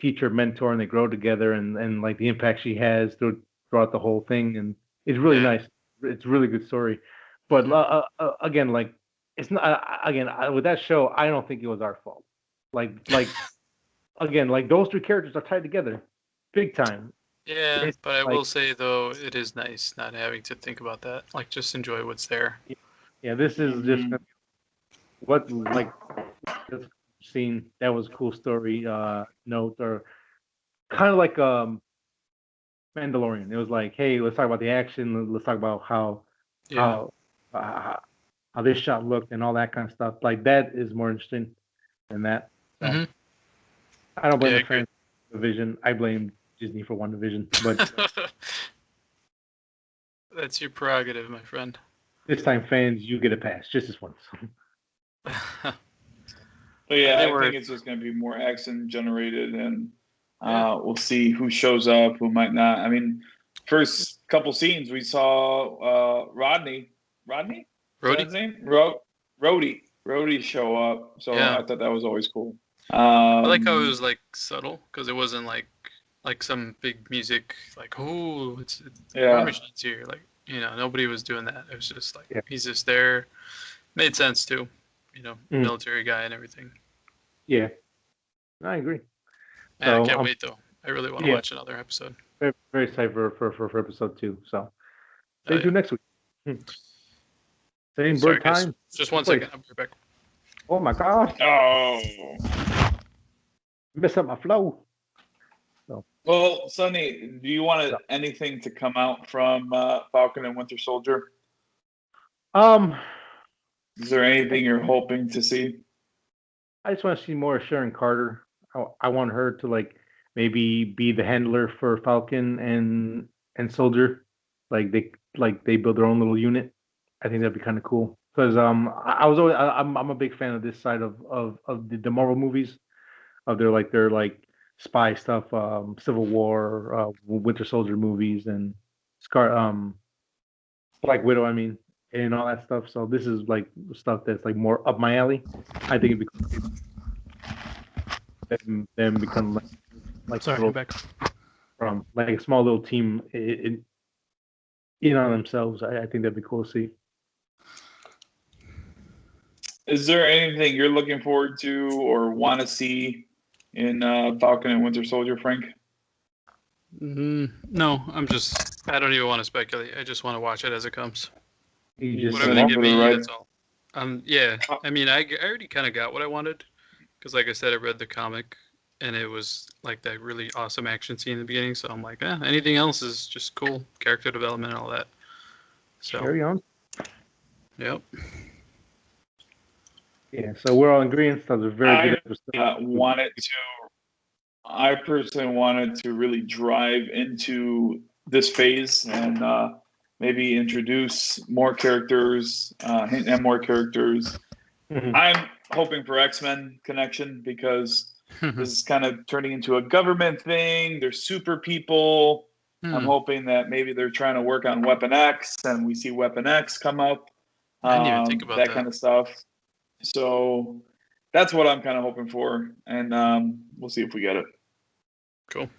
teacher mentor, and they grow together, and like the impact she has throughout the whole thing, and it's really nice. It's a really good story, but again, like. It's not with that show. I don't think it was our fault. Like again, like those 3 characters are tied together, big time. Yeah, but I will say though, it is nice not having to think about that. Like, just enjoy what's there. Yeah, this is just what like this scene. That was a cool story note, or kind of like Mandalorian. It was like, hey, let's talk about the action. Let's talk about how this shot looked and all that kind of stuff. Like, that is more interesting than that. So, I don't blame the fans for WandaVision. I blame Disney for WandaVision. But that's your prerogative, my friend. This time, fans, you get a pass. Just this once. But yeah, I think it's just going to be more action generated, and We'll see who shows up, who might not. I mean, first couple scenes we saw Rodney. Rodney? Is that his name? Rhodey show up. So Yeah. I thought that was always cool. I like how it was like subtle because it wasn't like some big music like it's War Machine's here. Like, you know, nobody was doing that. It was just like he's just there. Made sense too. You know, military guy and everything. Yeah, I agree. Man, I can't wait though. I really want to watch another episode. Very, very excited for episode 2. So stay tuned next week. Same bird time. Just 1 second. I'll be right back. Oh my gosh. Oh. Mess up my flow. So. Well, Sonny, do you want anything to come out from Falcon and Winter Soldier? Is there anything you're hoping to see? I just want to see more of Sharon Carter. I want her to like maybe be the handler for Falcon and Soldier. Like they build their own little unit. I think that'd be kind of cool. Because I'm a big fan of this side of the Marvel movies, of their spy stuff, Civil War, Winter Soldier movies, and Black Widow. I mean, and all that stuff. So this is like stuff that's like more up my alley. I think it'd be cool. Them become like from like a small little team in on themselves. I think that'd be cool to see. Is there anything you're looking forward to or want to see in Falcon and Winter Soldier, Frank? No, I don't even want to speculate. I just want to watch it as it comes. Whatever they give me, that's all. Yeah. I mean, I already kind of got what I wanted because, like I said, I read the comic and it was like that really awesome action scene in the beginning. So I'm like, anything else is just cool, character development and all that. So carry on. Yep. Yeah, so we're all in agreement. That was a very good episode. I personally wanted to really drive into this phase and maybe introduce more characters, hint at more characters. Mm-hmm. I'm hoping for X-Men connection because this is kind of turning into a government thing. They're super people. I'm hoping that maybe they're trying to work on Weapon X and we see Weapon X come up. I didn't even think about that kind of stuff. So that's what I'm kind of hoping for, and we'll see if we get it. Cool.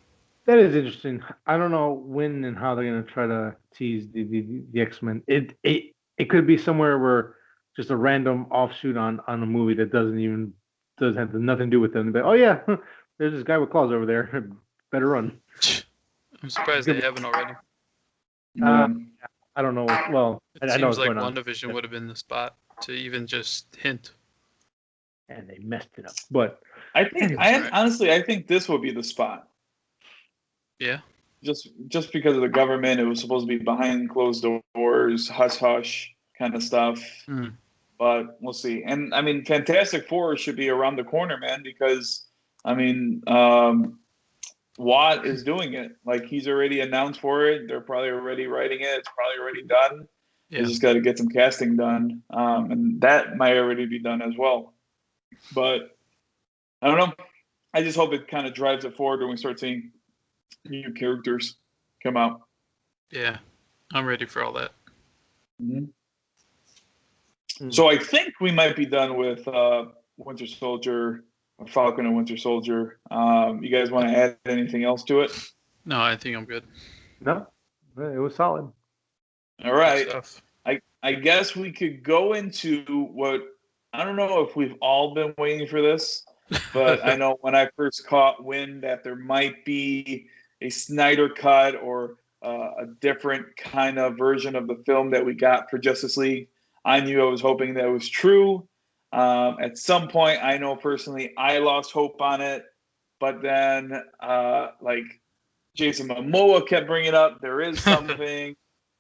That is interesting. I don't know when and how they're gonna try to tease the X-Men. It could be somewhere where just a random offshoot on a movie that doesn't have nothing to do with them. But, oh yeah, there's this guy with claws over there. Better run. I'm surprised they haven't already. I don't know. Well, it seems like WandaVision would have been the spot to even just hint. And they messed it up. But honestly, I think this will be the spot. Yeah. Just because of the government, it was supposed to be behind closed doors, hush hush kind of stuff. But we'll see. And I mean, Fantastic Four should be around the corner, man, because I mean, Watt is doing it. Like, he's already announced for it. They're probably already writing it. It's probably already done. Yeah. They just got to get some casting done. And that might already be done as well. But I don't know. I just hope it kind of drives it forward when we start seeing new characters come out. Yeah, I'm ready for all that. Mm-hmm. So I think we might be done with Winter Soldier, Falcon and Winter Soldier. You guys want to add anything else to it? No, I think I'm good. No, it was solid. All right. I guess we could go into what, I don't know if we've all been waiting for this, but I know when I first caught wind that there might be a Snyder cut or a different kind of version of the film that we got for Justice League, I knew I was hoping that was true. At some point, I know personally I lost hope on it, but then like Jason Momoa kept bringing it up, there is something.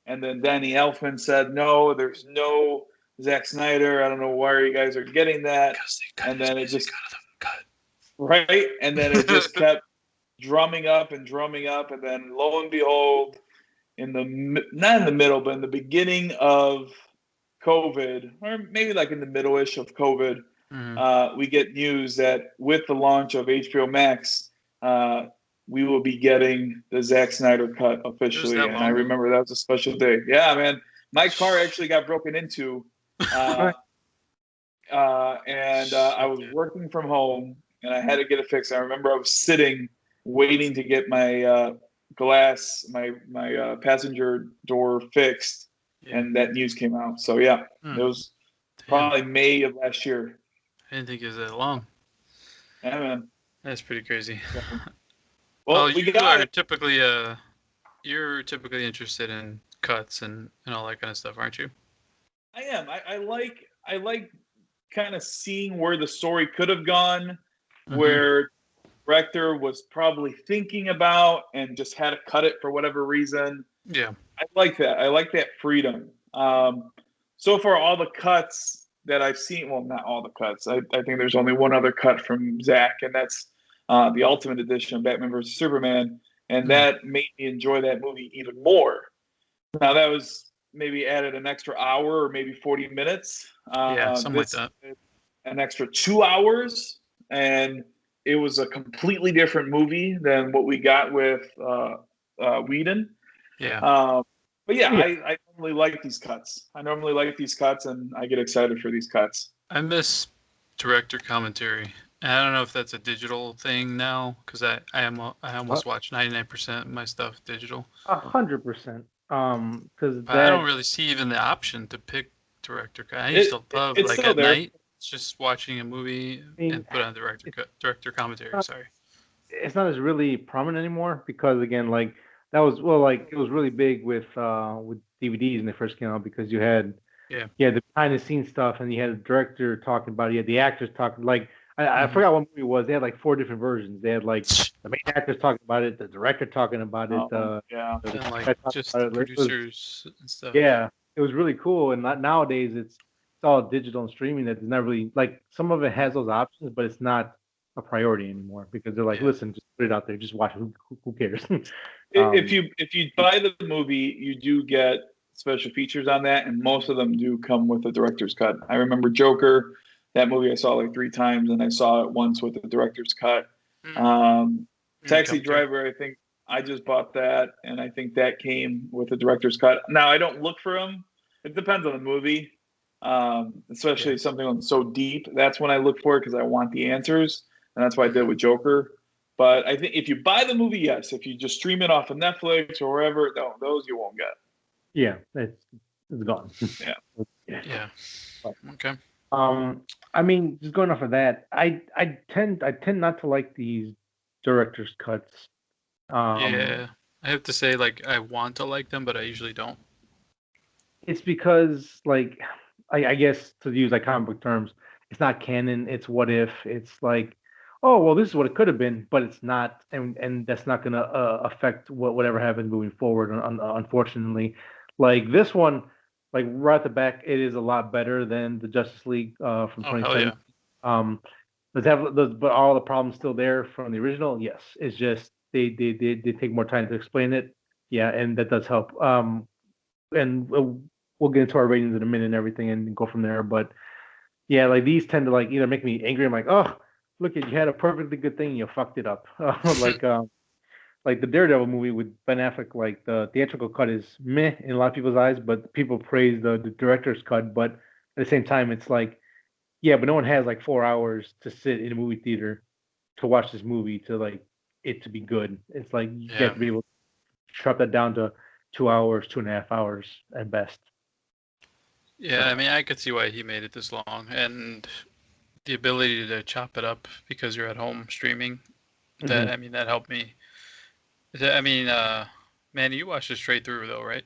And then Danny Elfman said, no, there's no Zack Snyder. I don't know where you guys are getting that. And then it just right, and then it just kept drumming up. And then lo and behold, not in the middle, but in the beginning of COVID, or maybe like in the middle-ish of COVID, we get news that with the launch of HBO Max, we will be getting the Zack Snyder cut officially. And I remember that was a special day. Yeah, man. My car actually got broken into. And I was working from home and I had to get it fixed. I remember I was sitting waiting to get my glass, my passenger door fixed, and that news came out. So yeah, it was probably May of last year. I didn't think it was that long. Yeah, man. That's pretty crazy. Well, you're typically interested in cuts and all that kind of stuff, aren't you? I am. I like kind of seeing where the story could have gone, where the director was probably thinking about and just had to cut it for whatever reason. Yeah. I like that. I like that freedom. So far, all the cuts that I've seen, well, not all the cuts. I think there's only one other cut from Zack, and that's the Ultimate Edition of Batman vs. Superman. And that made me enjoy that movie even more. Now, that was maybe added an extra hour or maybe 40 minutes. Something like that. An extra 2 hours. And it was a completely different movie than what we got with Whedon. Yeah. But yeah, I normally like these cuts. And I get excited for these cuts. I miss director commentary. And I don't know if that's a digital thing now, because I almost watch 99% of my stuff digital. 100%. Because I don't really see even the option to pick director cut. I used to love at night, just watching a movie and put on director commentary. Sorry. It's not as really prominent anymore because again, like that was it was really big with DVDs when they first came out because you had the behind the scenes stuff and you had the director talking about it, you had the actors talking like. I forgot what movie it was. They had like 4 different versions. They had like the main actors talking about it, the director talking about it. And like just the producers and stuff. Yeah, it was really cool. And nowadays it's all digital and streaming. That it's not really like some of it has those options, but it's not a priority anymore because they're like, listen, just put it out there, just watch it. Who cares? If you buy the movie, you do get special features on that, and most of them do come with a director's cut. I remember Joker. That movie I saw like 3 times, and I saw it once with the director's cut. Taxi Driver, I think I just bought that, and I think that came with the director's cut. Now, I don't look for them. It depends on the movie, especially something so deep. That's when I look for it because I want the answers, and that's what I did with Joker. But I think if you buy the movie, yes. If you just stream it off of Netflix or wherever, no, those you won't get. Yeah, it's gone. Yeah. Okay. I mean, just going off of that, I tend not to like these director's cuts. I have to say, like, I want to like them, but I usually don't. It's because, like, I guess to use like comic book terms, it's not canon. It's what if. It's like, oh well, this is what it could have been, but it's not, and that's not gonna affect whatever happens moving forward. Unfortunately, like this one. Like right at the back, it is a lot better than the Justice League from 2017. But all the problems still there from the original. Yes, it's just they take more time to explain it. Yeah, and that does help. And we'll get into our ratings in a minute and everything, and go from there. But yeah, like these tend to like either make me angry. I'm like, oh, look at you had a perfectly good thing, and you fucked it up. Like the Daredevil movie with Ben Affleck, like the theatrical cut is meh in a lot of people's eyes, but people praise the director's cut. But at the same time, it's like, yeah, but no one has like 4 hours to sit in a movie theater to watch this movie to like it to be good. It's like you have to be able to chop that down to 2 hours, 2.5 hours at best. Yeah, I mean, I could see why he made it this long, and the ability to chop it up because you're at home streaming. That I mean, that helped me. I mean, man, you watched it straight through though, right?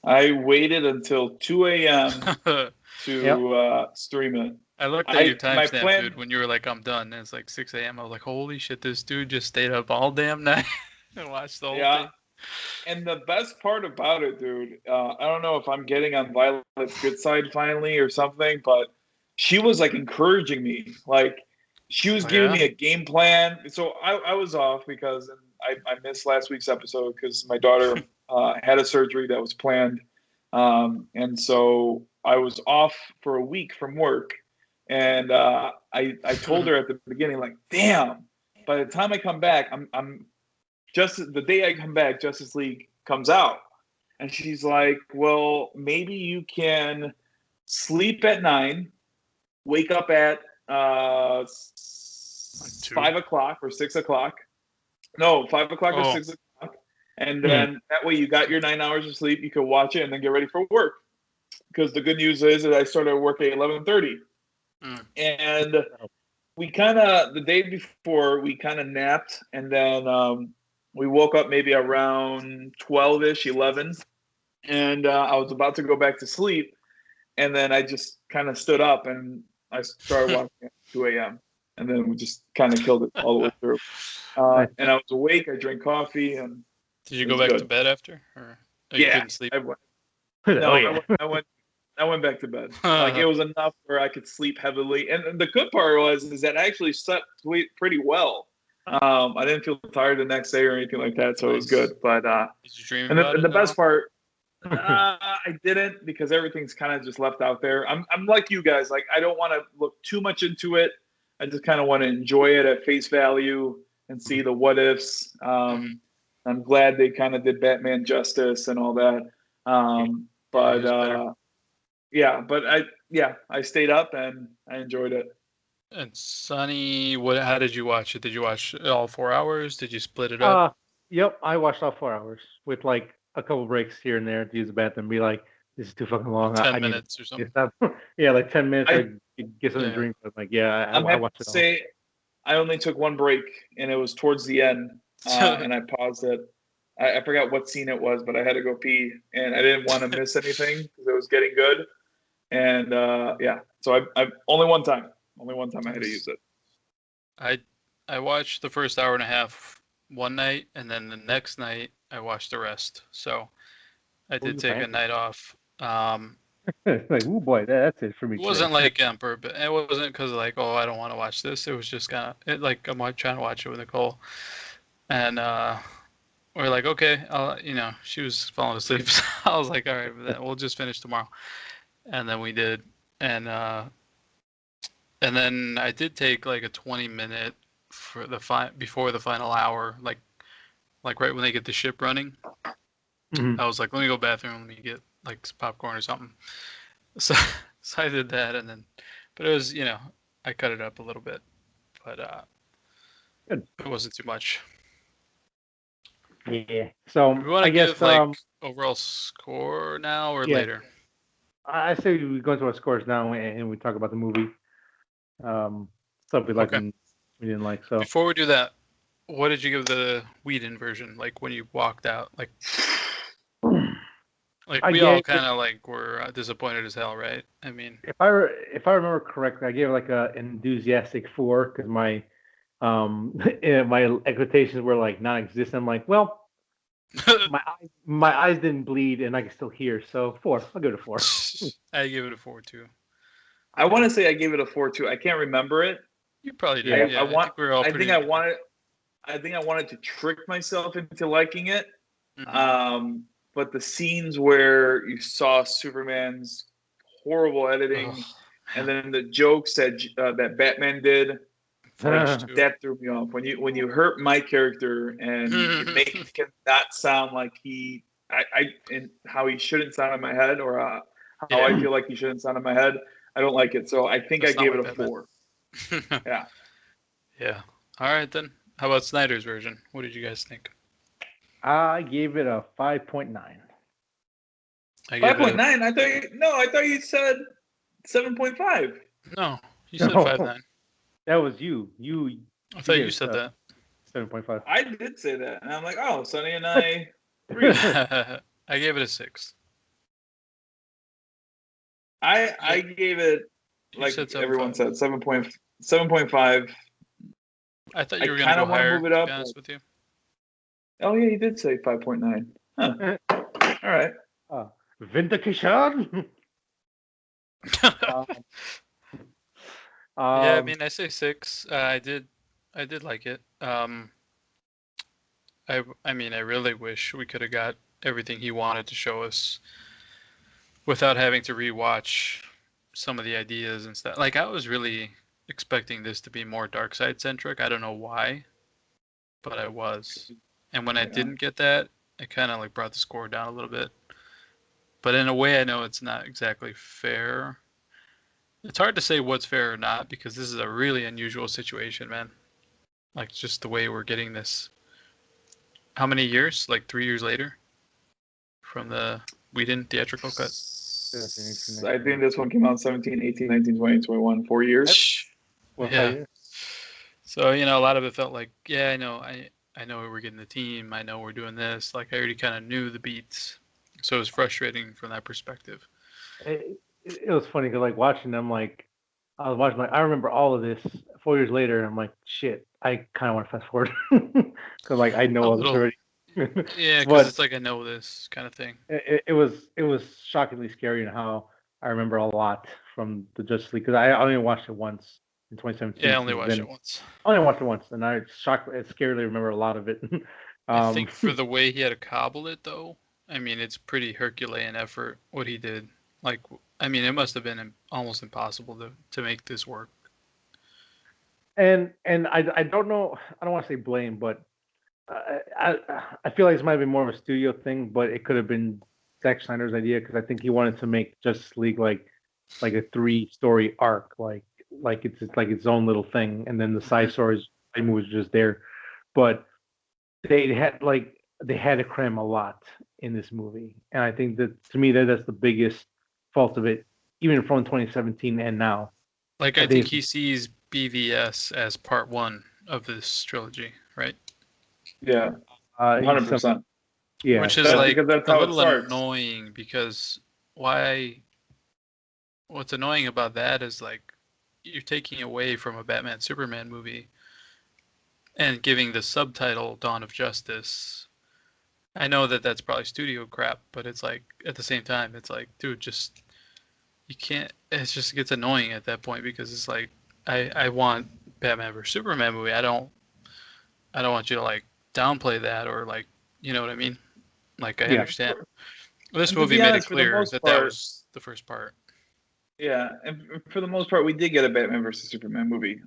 I waited until 2 a.m. to stream it. I looked at your timestamp, dude, when you were like, I'm done. And it's like 6 a.m. I was like, holy shit, this dude just stayed up all damn night and watched the whole thing. And the best part about it, dude, I don't know if I'm getting on Violet's good side finally or something, but she was like encouraging me. Like, she was giving me a game plan. So I was off because I missed last week's episode because my daughter had a surgery that was planned. And so I was off for a week from work. And I told her at the beginning, like, damn, by the time I come back, I'm just the day I come back, Justice League comes out, and she's like, "Well, maybe you can sleep at 9, wake up at 5 o'clock or 6 o'clock. No, 5 o'clock or Oh, 6 o'clock, and then that way you got your 9 hours of sleep. You could watch it and then get ready for work. Because the good news is that I started work at 11:30, and we kind of the day before we kind of napped, and then we woke up maybe around 12ish, 11, and I was about to go back to sleep, and then I just kind of stood up and I started watching at 2 a.m. and then we just kind of killed it all the way through. And I was awake. I drank coffee, and did you go back to bed after, or you couldn't sleep? I went back to bed. Like, it was enough where I could sleep heavily. And the good part is that I actually slept pretty well. I didn't feel tired the next day or anything like that, so it was good. But did you dream and about the best part, I didn't, because everything's kind of just left out there. I'm like you guys. Like, I don't want to look too much into it. I just kind of want to enjoy it at face value and see the what ifs. I'm glad they kind of did Batman justice and all that. I stayed up and I enjoyed it. And Sonny, how did you watch it? Did you watch all 4 hours? Did you split it up? Yep, I watched all 4 hours with like a couple breaks here and there to use the bathroom and be like, this is too fucking long. 10 minutes or something. Yeah, like 10 minutes. I get something to drink. But like, I watched it all. I only took one break, and it was towards the end, and I paused it. I forgot what scene it was, but I had to go pee, and I didn't want to miss anything because it was getting good. And so I only one time I had to use it. I watched the first hour and a half one night, and then the next night I watched the rest. So I did take a night off. Like, oh boy, that's it for me. It wasn't like on purpose. It wasn't because like, oh, I don't want to watch this. It was just kind of like I'm trying to watch it with Nicole, and we're like, okay, she was falling asleep. So I was like, all right, then we'll just finish tomorrow, and then we did, and then I did take like a 20-minute for before the final hour, like right when they get the ship running. Mm-hmm. I was like, let me go bathroom, let me get like some popcorn or something. So I did that, and then, but it was, I cut it up a little bit, but good. It wasn't too much. Yeah. So we want to give overall score now or later? I say we go into our scores now and we talk about the movie. Stuff we liked and we didn't like. So before we do that, what did you give the Whedon version? Like when you walked out, like we all kind of like were disappointed as hell, right? I mean, if I remember correctly, I gave it like an enthusiastic 4 because my my expectations were like non-existent. I'm like, well, my eyes didn't bleed and I can still hear, so 4. I'll give it a 4. I give it a 4 too. I want to say I gave it a 4 too. I can't remember it. You probably did. Yeah, I think I wanted to trick myself into liking it. Mm-hmm. But the scenes where you saw Superman's horrible editing, and then the jokes that Batman did, that threw me off. When you hurt my character and you make him not sound like and how he shouldn't sound in my head, or how I feel like he shouldn't sound in my head, I don't like it. So I think I gave it a 4. Yeah. Yeah. All right then. How about Snyder's version? What did you guys think? I gave it a 5.9. 5.9? I thought you said 7.5. No, you said 5.9. That was you. I thought you said that. 7.5. I did say that, and I'm like, oh, Sonny and I agree. I gave it a 6. I gave it, like everyone said, 7.5. I thought you were going to go higher, to be honest with you. Oh, yeah, you did say 5.9. Huh. All right. Vindication. Yeah, I mean, I say 6. I did like it. I mean, I really wish we could have got everything he wanted to show us without having to rewatch some of the ideas and stuff. Like, I was really expecting this to be more Darkseid centric. I don't know why. but I was. And when I didn't get that, it kind of like brought the score down a little bit. But in a way, I know it's not exactly fair. It's hard to say what's fair or not because this is a really unusual situation, man. Like just the way we're getting this. How many years? Like 3 years later from the Whedon theatrical cut? I think this one came out 17, 18, 19, 20, 21, 4 years. Well, Yeah. So, a lot of it felt like, yeah, I know we're getting the team. I know we're doing this. Like, I already kind of knew the beats. So it was frustrating from that perspective. It was funny because, like, watching them, like, I was watching, like, I remember all of this 4 years later. And I'm like, shit, I kind of want to fast forward because, like, I know all this already. Yeah, because it's like I know this kind of thing. It was shockingly scary in how I remember a lot from the Justice League because I only watched it once in 2017. Yeah, I only watched it once. I only watched it once, and I scarily remember a lot of it. I think for the way he had to cobble it, though, I mean, it's pretty Herculean effort what he did. Like, I mean, it must have been almost impossible to make this work. And I don't know. I don't want to say blame, but I feel like this might have been more of a studio thing, but it could have been Zack Snyder's idea because I think he wanted to make Justice League like a 3-story arc, like it's like its own little thing, and then the side stories was just there. But they had to cram a lot in this movie, and I think that to me that's the biggest fault of it, even from 2017 and now. Like I think he sees BVS as part 1 of this trilogy, right? Yeah, 100%. Yeah, which is like a little annoying because what's annoying about that is like you're taking away from a Batman Superman movie and giving the subtitle Dawn of Justice. I know that that's probably studio crap, but it's like at the same time it's like, dude, just you can't. It gets annoying at that point because it's like I want Batman vs Superman movie. I don't want you to like downplay that or like, you know what I mean? Like I understand. This movie made it clear that was the first part. Yeah, and for the most part, we did get a Batman versus Superman movie.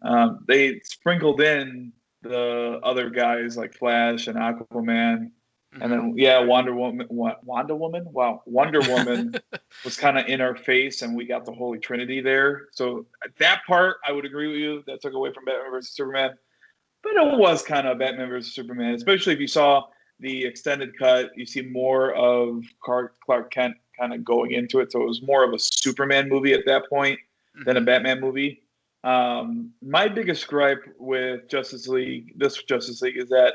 They sprinkled in the other guys like Flash and Aquaman, and then Wonder Woman. Wow, Wonder Woman was kind of in our face, and we got the Holy Trinity there. So that part, I would agree with you. That took away from Batman versus Superman. But it was kind of Batman versus Superman, especially if you saw the extended cut. You see more of Clark Kent kind of going into it. So it was more of a Superman movie at that point than a Batman movie. My biggest gripe with this Justice League, is that,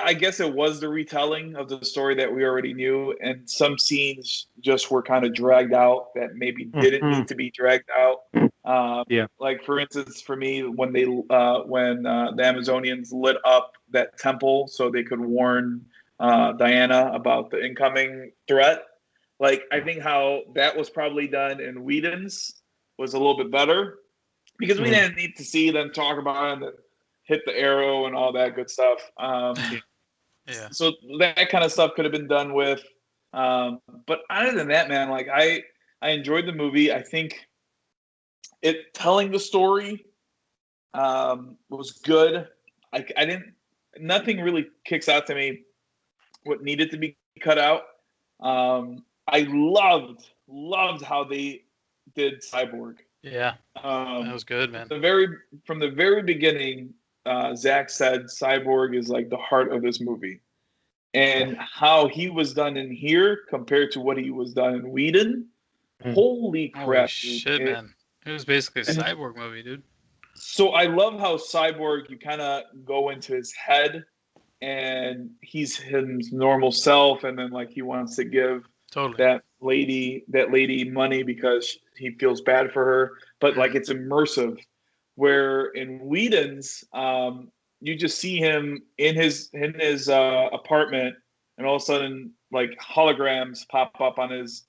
I guess it was the retelling of the story that we already knew. And some scenes just were kind of dragged out that maybe didn't need to be dragged out. Like for instance, for me, when the Amazonians lit up that temple so they could warn Diana about the incoming threat, like I think how that was probably done in Whedon's was a little bit better because we didn't need to see them talk about it and hit the arrow and all that good stuff. So that kind of stuff could have been done with. But other than that, man, like I enjoyed the movie. I think it telling the story was good. Nothing really kicks out to me what needed to be cut out. I loved how they did Cyborg. Yeah, that was good, man. From the very beginning, Zack said Cyborg is like the heart of this movie, and how he was done in here compared to what he was done in Whedon. Holy crap, shit, man! It was basically a Cyborg movie, dude. So I love how Cyborg, you kind of go into his head, and he's his normal self, and then like he wants to give that lady money because he feels bad for her, but like it's immersive. Where in Whedon's, you just see him in his apartment, and all of a sudden like holograms pop up on his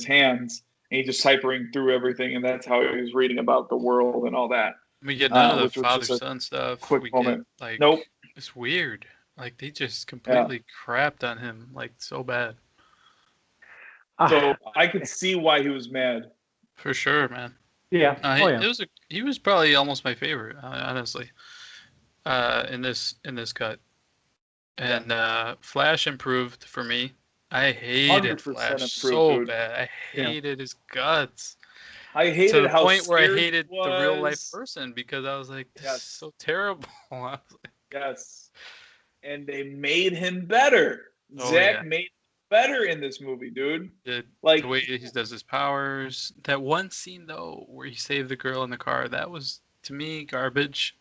hands, and he's just ciphering through everything, and that's how he was reading about the world and all that. We get none of the father-son stuff. Quick moment. Nope. It's weird. Like they just completely crapped on him, like so bad. So I could see why he was mad. For sure, man. Yeah. He was probably almost my favorite, honestly. in this cut. And Flash improved for me. I hated 100% Flash improved, so dude. bad. I hated his guts. I To hated the how point where I scared he hated the real life was. person because I was like, this is Yes. so terrible. I was like, Yes. And they made him better. oh yeah. Zack made him better in this movie, dude. The Like, way he does his powers. That one scene though, where he saved the girl in the car, that was to me garbage,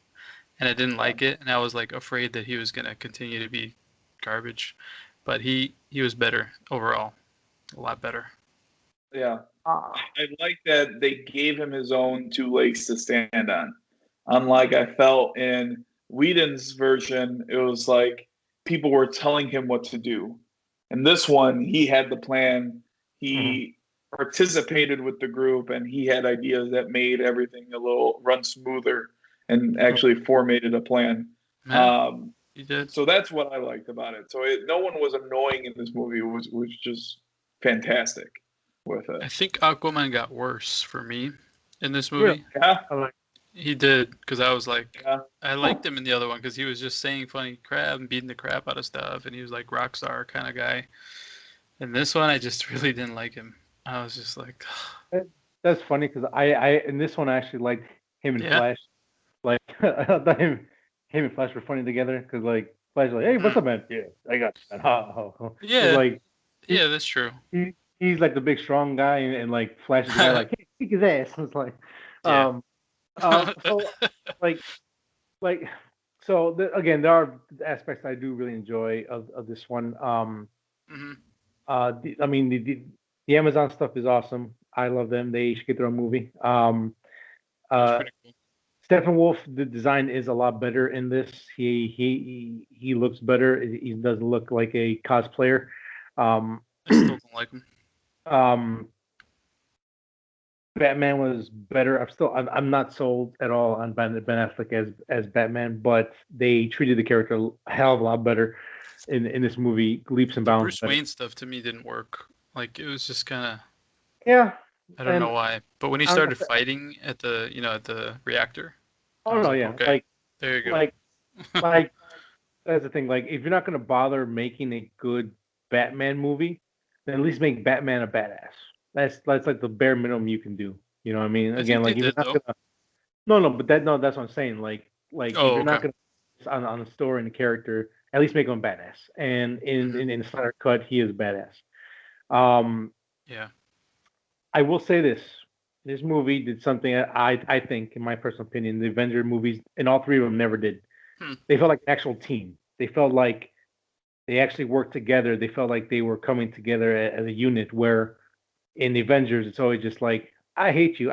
and I didn't like it, and I was like afraid that he was gonna continue to be garbage, but he was better overall, a lot better. yeah. I like that they gave him his own two legs to stand on. Unlike I felt in Whedon's version, it was like people were telling him what to do. In this one, he had the plan. He participated with the group, and he had ideas that made everything a little run smoother and actually formatted a plan. Yeah, he did. So that's what I liked about it. So no one was annoying in this movie. It was just fantastic with I it. think Aquaman got worse for me in this movie. Yeah, He did, because I was like, yeah. I liked him in the other one because he was just saying funny crap and beating the crap out of stuff, and he was like rock star kind of guy. In this one, I just really didn't like him. I was just like, That's funny because I in this one I actually liked him and yeah, Flash. Like I thought him and Flash were funny together because like Flash was like, hey, what's up, man? Yeah, I got that. Ha, ha, ha. yeah, Like yeah, that's true. he's like the big strong guy and like Flash is the guy like, hey, kick his ass. It's like, Yeah. so like so again there are aspects I do really enjoy of this one. Mhm. I mean the Amazon stuff is awesome. I love them. They should get their own movie. That's Uh, pretty cool. Steppenwolf, the design is a lot better in this. He looks better. He doesn't look like a cosplayer. I still don't like him. Um, Batman was better. I'm not sold at all on Ben Affleck as Batman, but they treated the character a hell of a lot better in this movie, leaps and The bounds Bruce better. Wayne stuff to me didn't work. Like it was just kind of, Yeah, I don't and know why. But when he I don't know. started fighting at the, at the reactor, I Oh was no, like, yeah, okay, there you go. like that's the thing. Like, if you're not gonna bother making a good Batman movie, then at least make Batman a badass. That's like the bare minimum you can do. You know what I mean? I Again, think they like if you're did not though. gonna, no, that's what I'm saying. Like if Oh, you're okay. not gonna on the story and the character, at least make him badass. And in the Snyder cut, he is badass. Um, Yeah. I will say this. This movie did something that I think, in my personal opinion, the Avenger movies, and all three of them never did. Hmm. They felt like an actual team. They felt like they actually worked together. They felt like they were coming together as a unit. Where in the Avengers, it's always just like, I hate you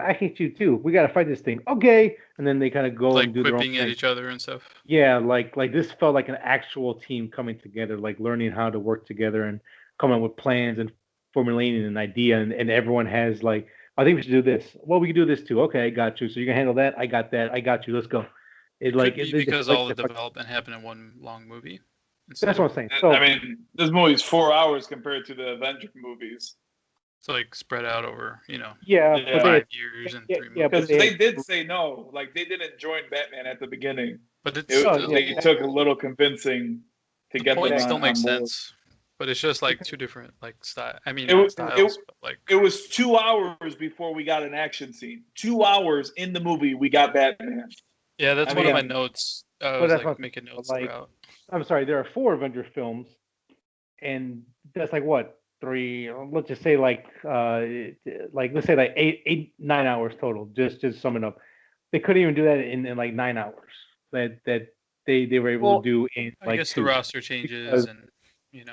too. We got to fight this thing, okay? And then they kind of go and Like do their own quipping at thing. each other and stuff. Yeah, like this felt like an actual team coming together, like learning how to work together and coming up with plans and formulating an idea. And everyone has like, I think we should do this. Well, we can do this too. Okay, I got you. So you can handle that. I got that. I got you. Let's go. It could be They just because like all the development happened in one long movie instead that's of what I'm saying. So I mean, this movie's 4 hours compared to the Avenger movies. it's like spread out over, yeah, Yeah. but they had, 5 years and yeah, 3 yeah, but Because movies. they did say no. Like, they didn't join Batman at the beginning. But it's still, They took a little convincing to the get them point still makes on board. sense. But it's just like two different like style. I mean, It, not it, styles, but like it was 2 hours before we got an action scene. 2 hours in the movie, we got Batman. yeah, that's I one of my mean, notes. I but was that's like what making I'm saying. notes Like, throughout. I'm sorry, there are 4 Avenger films, and that's like what 3? Let's just say like let's say like 9 hours total. Just summing up, they couldn't even do that in like 9 hours. That they were able to well, do in I like guess the 2. roster changes Because and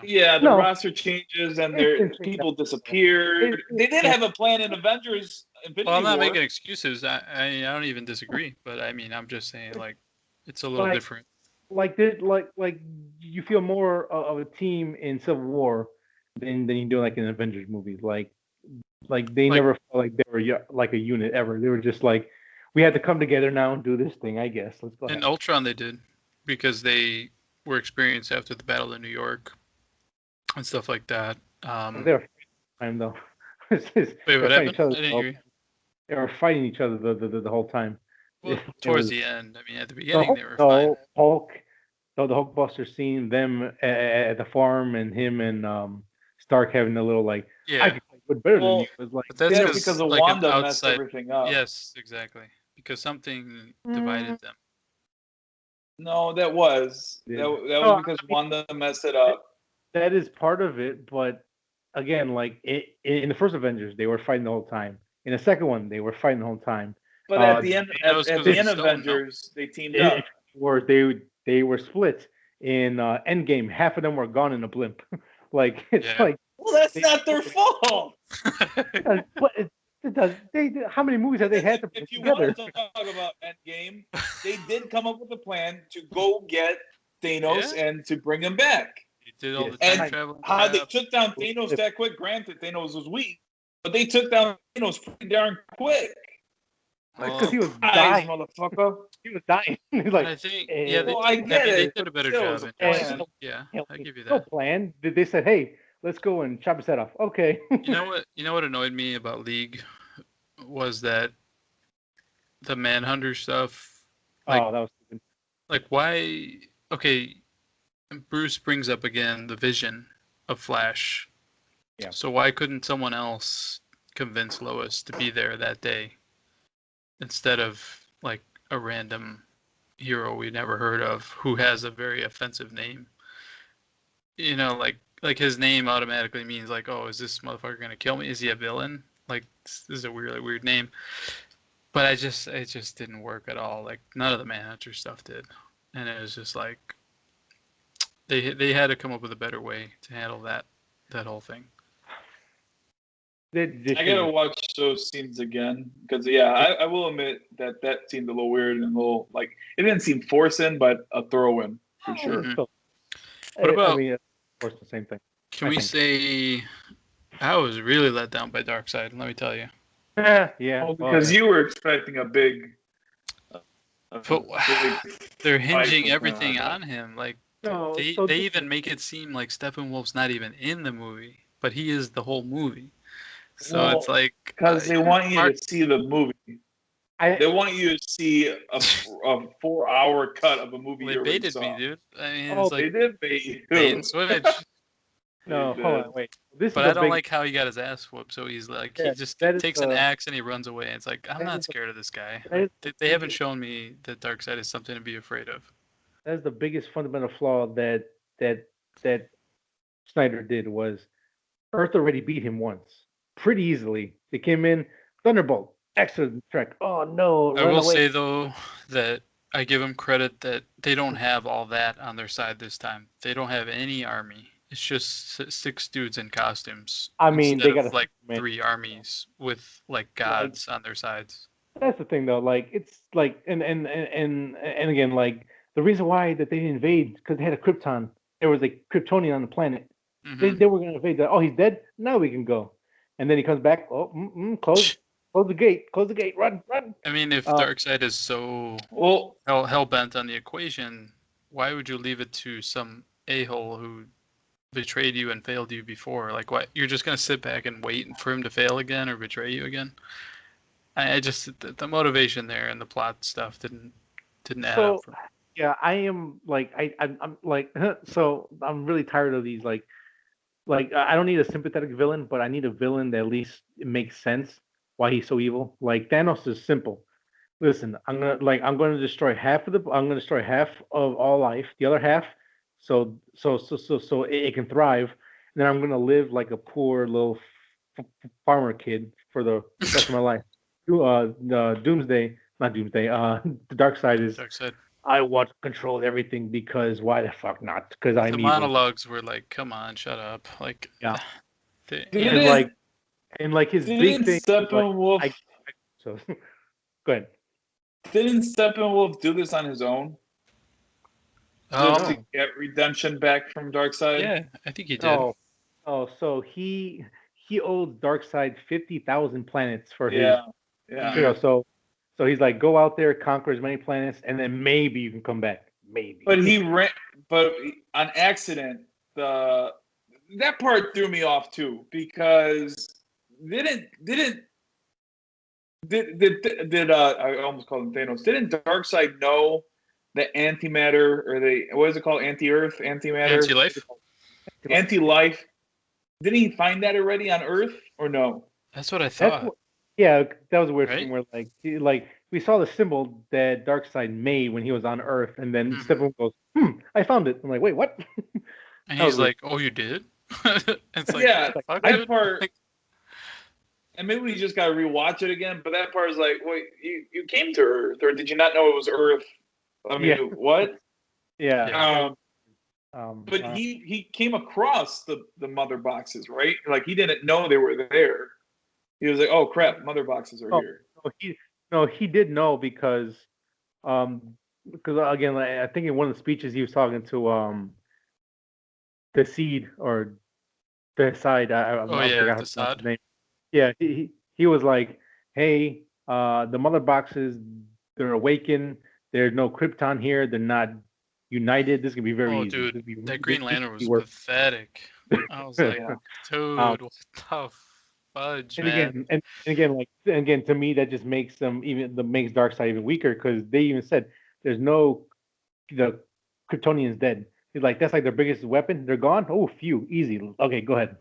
yeah, the no, roster changes and it's their insane. people disappeared. They did have a plan in Avengers Well, Infinity I'm not War. making excuses. I don't even disagree, but I mean, I'm just saying like it's a little like different. like this like you feel more of a team in Civil War than you do like in Avengers movies. Like they Like never felt like they were like a unit ever. They were just like, we had to come together now and do this thing. I guess let's go in ahead. Ultron, they did because they were experienced after the Battle of New York and stuff like that. They were fighting time though. Wait, They're what fighting happened? each other. I didn't hear you. They were fighting each other the whole time. Well, It towards was the end. I mean, at the beginning they were the fine. Hulk, the Hulkbuster scene, them at the farm, and him and Stark having a little like, I Yeah, can fight wood better than you. Well, It was like, but that's yeah, damn. because because of like an Wanda messed outside. everything up. Yes, exactly. Because something Mm, divided them. No, that was no, was I because mean, Wanda messed it up. that is part of it, but again, like in the first Avengers, they were fighting the whole time. In the second one, they were fighting the whole time. But Uh, That was at because of the the end, stone, no? Avengers, they teamed up. they were split in Endgame. Half of them were gone in a blimp. Like it's Yeah. like Well, that's they, not their fault. but it does. They how many movies have they had to put If you together? want to talk about Endgame, they did come up with a plan to go get Thanos Yeah. and to bring him back. He did all the Yes, time And traveling how they crap. took down Thanos that quick, granted Thanos was weak, but they took down Thanos pretty darn quick. That's because Well, he was Eyes, dying. motherfucker. He was dying. He's but like, I think yeah, they Well, did. I I get mean, they it, did a but better still, it job was a introducing. plan. Yeah, I give you no that. plan. They said, hey, let's go and chop his head off. Okay. You know what? You know what annoyed me about League was that the Manhunter stuff. Like, Oh, that was stupid. why? Okay, Bruce brings up again the vision of Flash. Yeah. So why couldn't someone else convince Lois to be there that day instead of like a random hero we never heard of who has a very offensive name? You know, like his name automatically means like, oh, is this motherfucker gonna kill me? Is he a villain? Like, this is a really weird name. But it just didn't work at all. Like none of the Manhunter stuff did, and it was just like they had to come up with a better way to handle that whole thing. They I should gotta have. watch those scenes again because yeah, I will admit that seemed a little weird and a little like it didn't seem forced in, but a throw in for sure. Mhm. So, What I about? mean, of course, the same thing. Can I we think. say I was really let down by Darkseid? Let me tell you. Yeah. Well, Well, because you were expecting a big But they're fight hinging from everything him. on him. Like no. they even make it seem like Steppenwolf's not even in the movie, but he is the whole movie. So Well, it's like because they want you Mark. to see the movie. They want you to see a 4-hour cut of a movie They you already baited saw. me, dude. I mean, Oh, it's like They did bait you. bait and switch. no. They Hold did. on. Wait. This But is I a don't big. like how he got his ass whooped so easily. Like he Yeah. just That is takes an axe and he runs away. And it's like I'm that not is the scared of this guy. that is Like they haven't shown me that Darkseid is something to be afraid of. that is the biggest fundamental flaw that that Snyder did was Earth already beat him once pretty easily. They came in Thunderbolt, excellent track. Oh no, I run will away. say though that I give them credit that they don't have all that on their side this time. They don't have any army. It's just six dudes in costumes I mean, instead they of got a like Superman. 3 armies with like Like gods on their sides. that's the thing though. Like it's like and again, like the reason why that they didn't invade because they had a Krypton. There was a Kryptonian on the planet. Hmm They were gonna invade that. Oh, he's dead. Now we can go. And then he comes back. Oh, close the gate. Close the gate. Run, run. I mean, if Uh, Darkseid is so Well, hell bent on the equation, why would you leave it to some a-hole who betrayed you and failed you before? Like, what? You're just gonna sit back and wait for him to fail again or betray you again? I just the motivation there and the plot stuff didn't add up so for me. yeah, I am like I'm like so I'm really tired of these like I don't need a sympathetic villain, but I need a villain that at least it makes sense why he's so evil. Like Thanos is simple. Listen, I'm gonna destroy I'm gonna destroy half of all life, the other half, so it can thrive. And then I'm gonna live like a poor little farmer kid for the rest of my life. The Doomsday, not Doomsday. The dark side is Darkseid. I want to control everything because why the fuck not? Because I'm The evil. monologues were like, "Come on, shut up!" Like, Yeah, yeah. and didn't like his big didn't thing is like Steppenwolf I so go ahead. didn't Steppenwolf do this on his own just to Um, No, get redemption back from Darkseid? yeah, I think he did. no. Oh, so he owes Darkseid 50,000 planets for his, Yeah, yeah. Mhm. so he's like, go out there, conquer as many planets, and then maybe you can come back. Maybe. But he ran, but on accident, the that part threw me off too because didn't Did I almost called him Thanos? Didn't Darkseid know that antimatter, or what is it called? Anti-Earth, antimatter, Anti-life. anti-life. Didn't he find that already on Earth, or no? That's what I thought. Yeah, that was a weird Right? thing where like we saw the symbol that Darkseid made when he was on Earth, and then Steppenwolf goes, I found it. I'm like, wait, what? And he's like, oh, you did? It's like, yeah, fuck, that dude. part. Like, and maybe we just gotta rewatch it again. But that part is like, wait, you came to Earth, or did you not know it was Earth? I mean, what? Yeah. But he came across the mother boxes, right? Like he didn't know they were there. He was like, "Oh crap, mother boxes are here." He did know because again, like, I think in one of the speeches he was talking to the Seed or the Side. I forgot how to pronounce his name. Yeah, he was like, "Hey, the mother boxes, they're awakened. There's no Krypton here. They're not united. This is gonna be very easy." Oh, dude, that Green Lantern was pathetic. I was like, dude, what the fudge, man? And again, to me, that just makes them makes Darkseid even weaker because they even said there's no the Kryptonians dead. He's like, that's like their biggest weapon. They're gone. Oh, phew, easy. Okay, go ahead.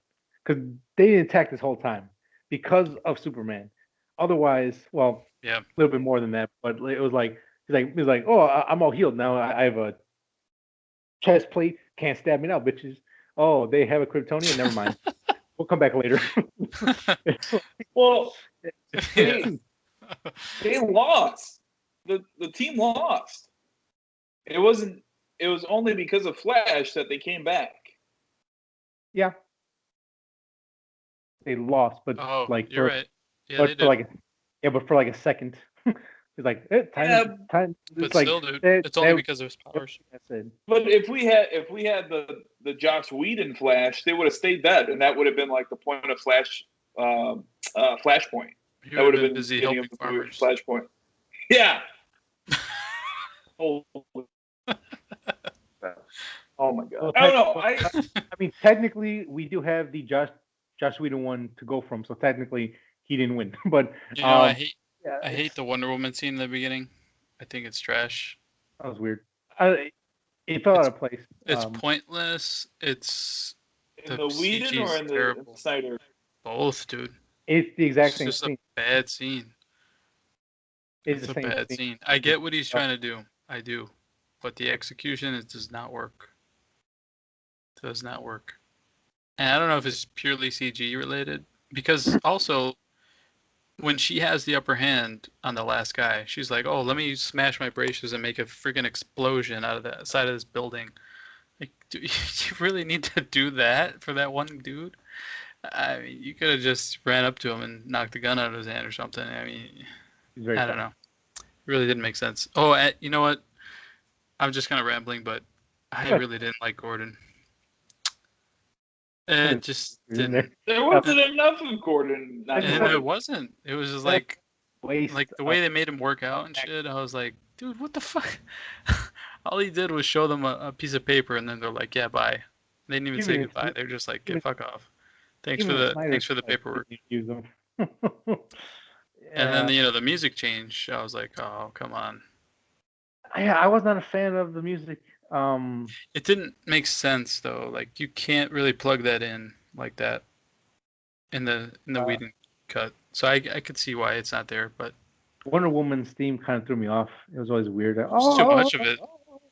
Because they didn't attack this whole time because of Superman. Otherwise, well, yeah, a little bit more than that. But it was like he's like, oh, I'm all healed now. I have a chest plate. Can't stab me now, bitches. Oh, they have a Kryptonian. Never mind. We'll come back later. Well, they lost. The team lost. It wasn't. It was only because of Flash that they came back. Yeah, they lost, but you're right. Yeah, but for like a second, it's like time. But like, still, dude, it's only because of his powers. But if we had the Joss Whedon Flash, they would have stayed dead, and that would have been like the point of Flash, Flashpoint. That would have been busy helping farmers. Flashpoint. Yeah. Oh my god! Well, I don't know. I mean, technically, we do have the Joss Whedon one to go from, so technically he didn't win. But I hate the Wonder Woman scene in the beginning. I think it's trash. That was weird. It fell out of place. It's pointless. It's in the Whedon or in the Snyder? Both, dude. It's the exact same scene. It's just a bad scene. It's a bad scene. I get what he's trying to do. I do. But the execution, it does not work. Does not work. And I don't know if it's purely CG related. Because also, when she has the upper hand on the last guy, she's like, oh, let me smash my braces and make a freaking explosion out of the side of this building. Like, do you really need to do that for that one dude? I mean, you could have just ran up to him and knocked the gun out of his hand or something. I mean, I don't know. It really didn't make sense. Oh, you know what? I'm just kind of rambling, but I really didn't like Gordon. It just didn't. There wasn't enough of Gordon. It wasn't. It was just like the way they made him work out and shit. I was like, dude, what the fuck? All he did was show them a piece of paper, and then they're like, yeah, bye. They didn't even say goodbye. They're just like, get fuck off. Thanks for the paperwork. And then the music change. I was like, oh, come on. I was not a fan of the music. It didn't make sense though. Like you can't really plug that in like that in the Whedon cut. So I could see why it's not there, but Wonder Woman's theme kind of threw me off. It was always weird. Too much of it.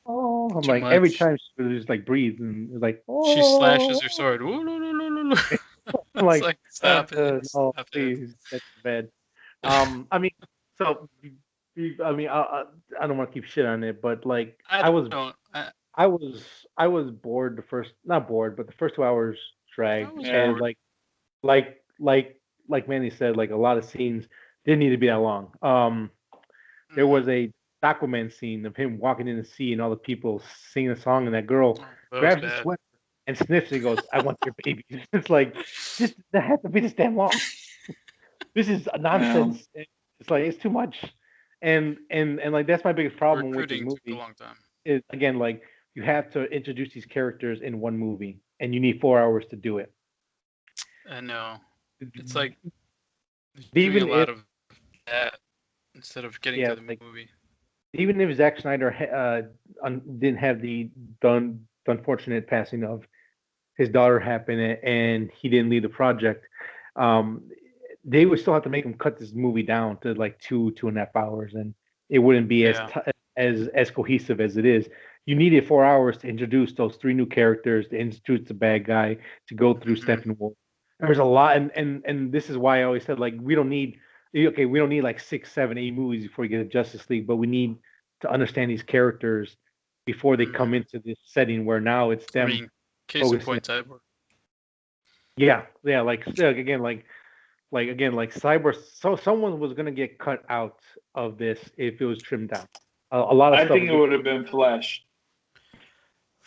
I'm like much. Every time she would just like breathe and it was like she slashes her sword. I'm like stop it. Stop please, that's bad. I mean, so I mean, I don't want to keep shit on it, but like I was bored not bored, but the first 2 hours dragged, and like Manny said, like a lot of scenes didn't need to be that long. There was a Aquaman scene of him walking in the sea and all the people singing a song, and that girl grabs his sweater and sniffs and goes, "I want your baby." It's like that had to be this damn long. This is nonsense. Yeah. It's like it's too much. And like that's my biggest problem with the movie. Took a long time. Is again like you have to introduce these characters in one movie, and you need 4 hours to do it. I know. It's like even that instead of getting Yeah, to the like movie. even if Zack Snyder didn't have the unfortunate passing of his daughter happen and he didn't lead the project, um, they would still have to make him cut this movie down to like 2.5 hours, and it wouldn't be Yeah. as cohesive as it is. You needed 4 hours to introduce those three new characters, to introduce the bad guy, to go through Mm-hmm. Steppenwolf. There's a lot, and this is why I always said, like, we don't need like 6, 7, 8 movies before we get to Justice League, but we need to understand these characters before they come Mm-hmm. into this setting where now it's I them mean, case in focusing. point, Cyborg. Yeah, again, like Cyber. So someone was gonna get cut out of this if it was trimmed down. A lot of I stuff think was it would have been Flash.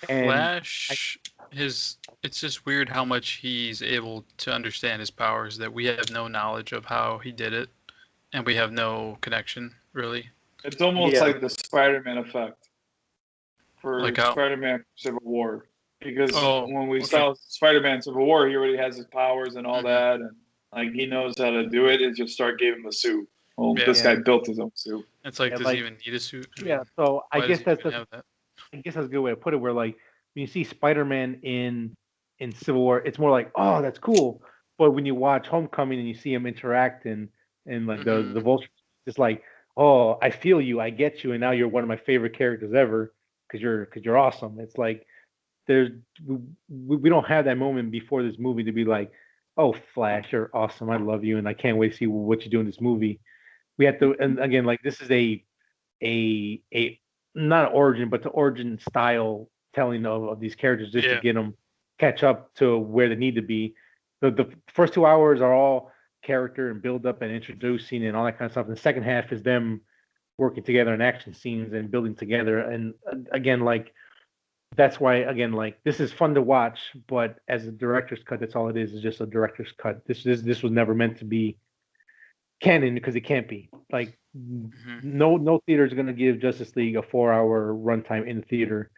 and Flash, it's just weird how much he's able to understand his powers that we have no knowledge of how he did it, and we have no connection really. It's almost Yeah. like the Spider-Man effect for Like how? Spider-Man Civil War. Because Oh, when we okay. saw Spider-Man Civil War, he already has his powers and all Mhm. that, and like he knows how to do it. It just Stark gave him a suit. Well, Yeah. this guy built his own suit. It's like, Yeah, does like- he even need a suit? I yeah. mean, So I why guess does he that's even have that? I guess that's a good way to put it. Where like when you see Spider-Man in Civil War, it's more like, oh, that's cool. But when you watch Homecoming and you see him interact and like the Mhm. Vulture, it's like, oh, I feel you, I get you, and now you're one of my favorite characters ever because you're awesome. It's like there's we don't have that moment before this movie to be like, oh, Flash, you're awesome, I love you, and I can't wait to see what you do in this movie. We have to, and again, like this is a not an origin, but the origin style telling of these characters just to Yeah. get them catch up to where they need to be. The first 2 hours are all character and build up and introducing and all that kind of stuff. And the second half is them working together in action scenes and building together. And again, like that's why again, like this is fun to watch, but as a director's cut, that's all it is just a director's cut. This was never meant to be canon because it can't be. Like Mhm. no theater is going to give Justice League a 4 hour runtime in the theater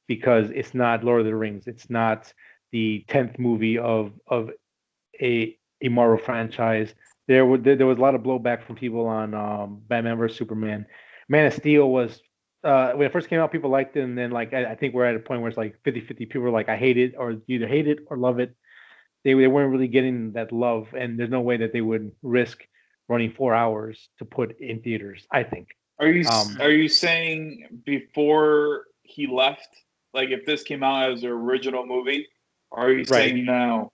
because it's not Lord of the Rings. It's not the 10th movie of a Marvel franchise. There was a lot of blowback from people on Batman vs Superman. Man of Steel was when it first came out, people liked it, and then like I think we're at a point where it's like 50-50. People were like, I hate it, or you either hate it or love it. They weren't really getting that love, and there's no way that they would risk running 4 hours to put in theaters. I think. Are you saying before he left, like if this came out as an original movie, or are you Right. saying now?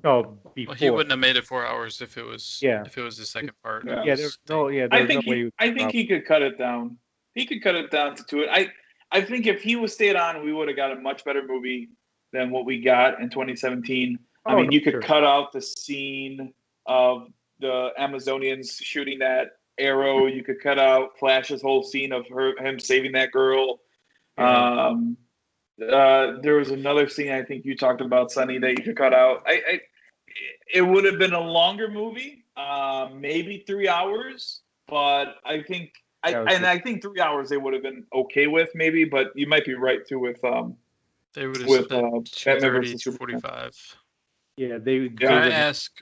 Oh, Well, he before. wouldn't have made it 4 hours if it was Yeah. the second part. Yeah. of Yeah, his there's thing. no. Yeah, I there's no think way. I think he could cut it down. He could cut it down to two. I think if he was stayed on, we would have got a much better movie than what we got in 2017. I mean, no, you could sure. cut out the scene of the Amazonians shooting that arrow. You could cut out Flash's whole scene of him saving that girl. Yeah. There was another scene I think you talked about, Sonny, that you could cut out. It would have been a longer movie, maybe 3 hours, but I think I think 3 hours they would have been okay with maybe, but you might be right too with They would have with split Batman 2:30 versus to Superman. 45. Yeah, they. Can I ask,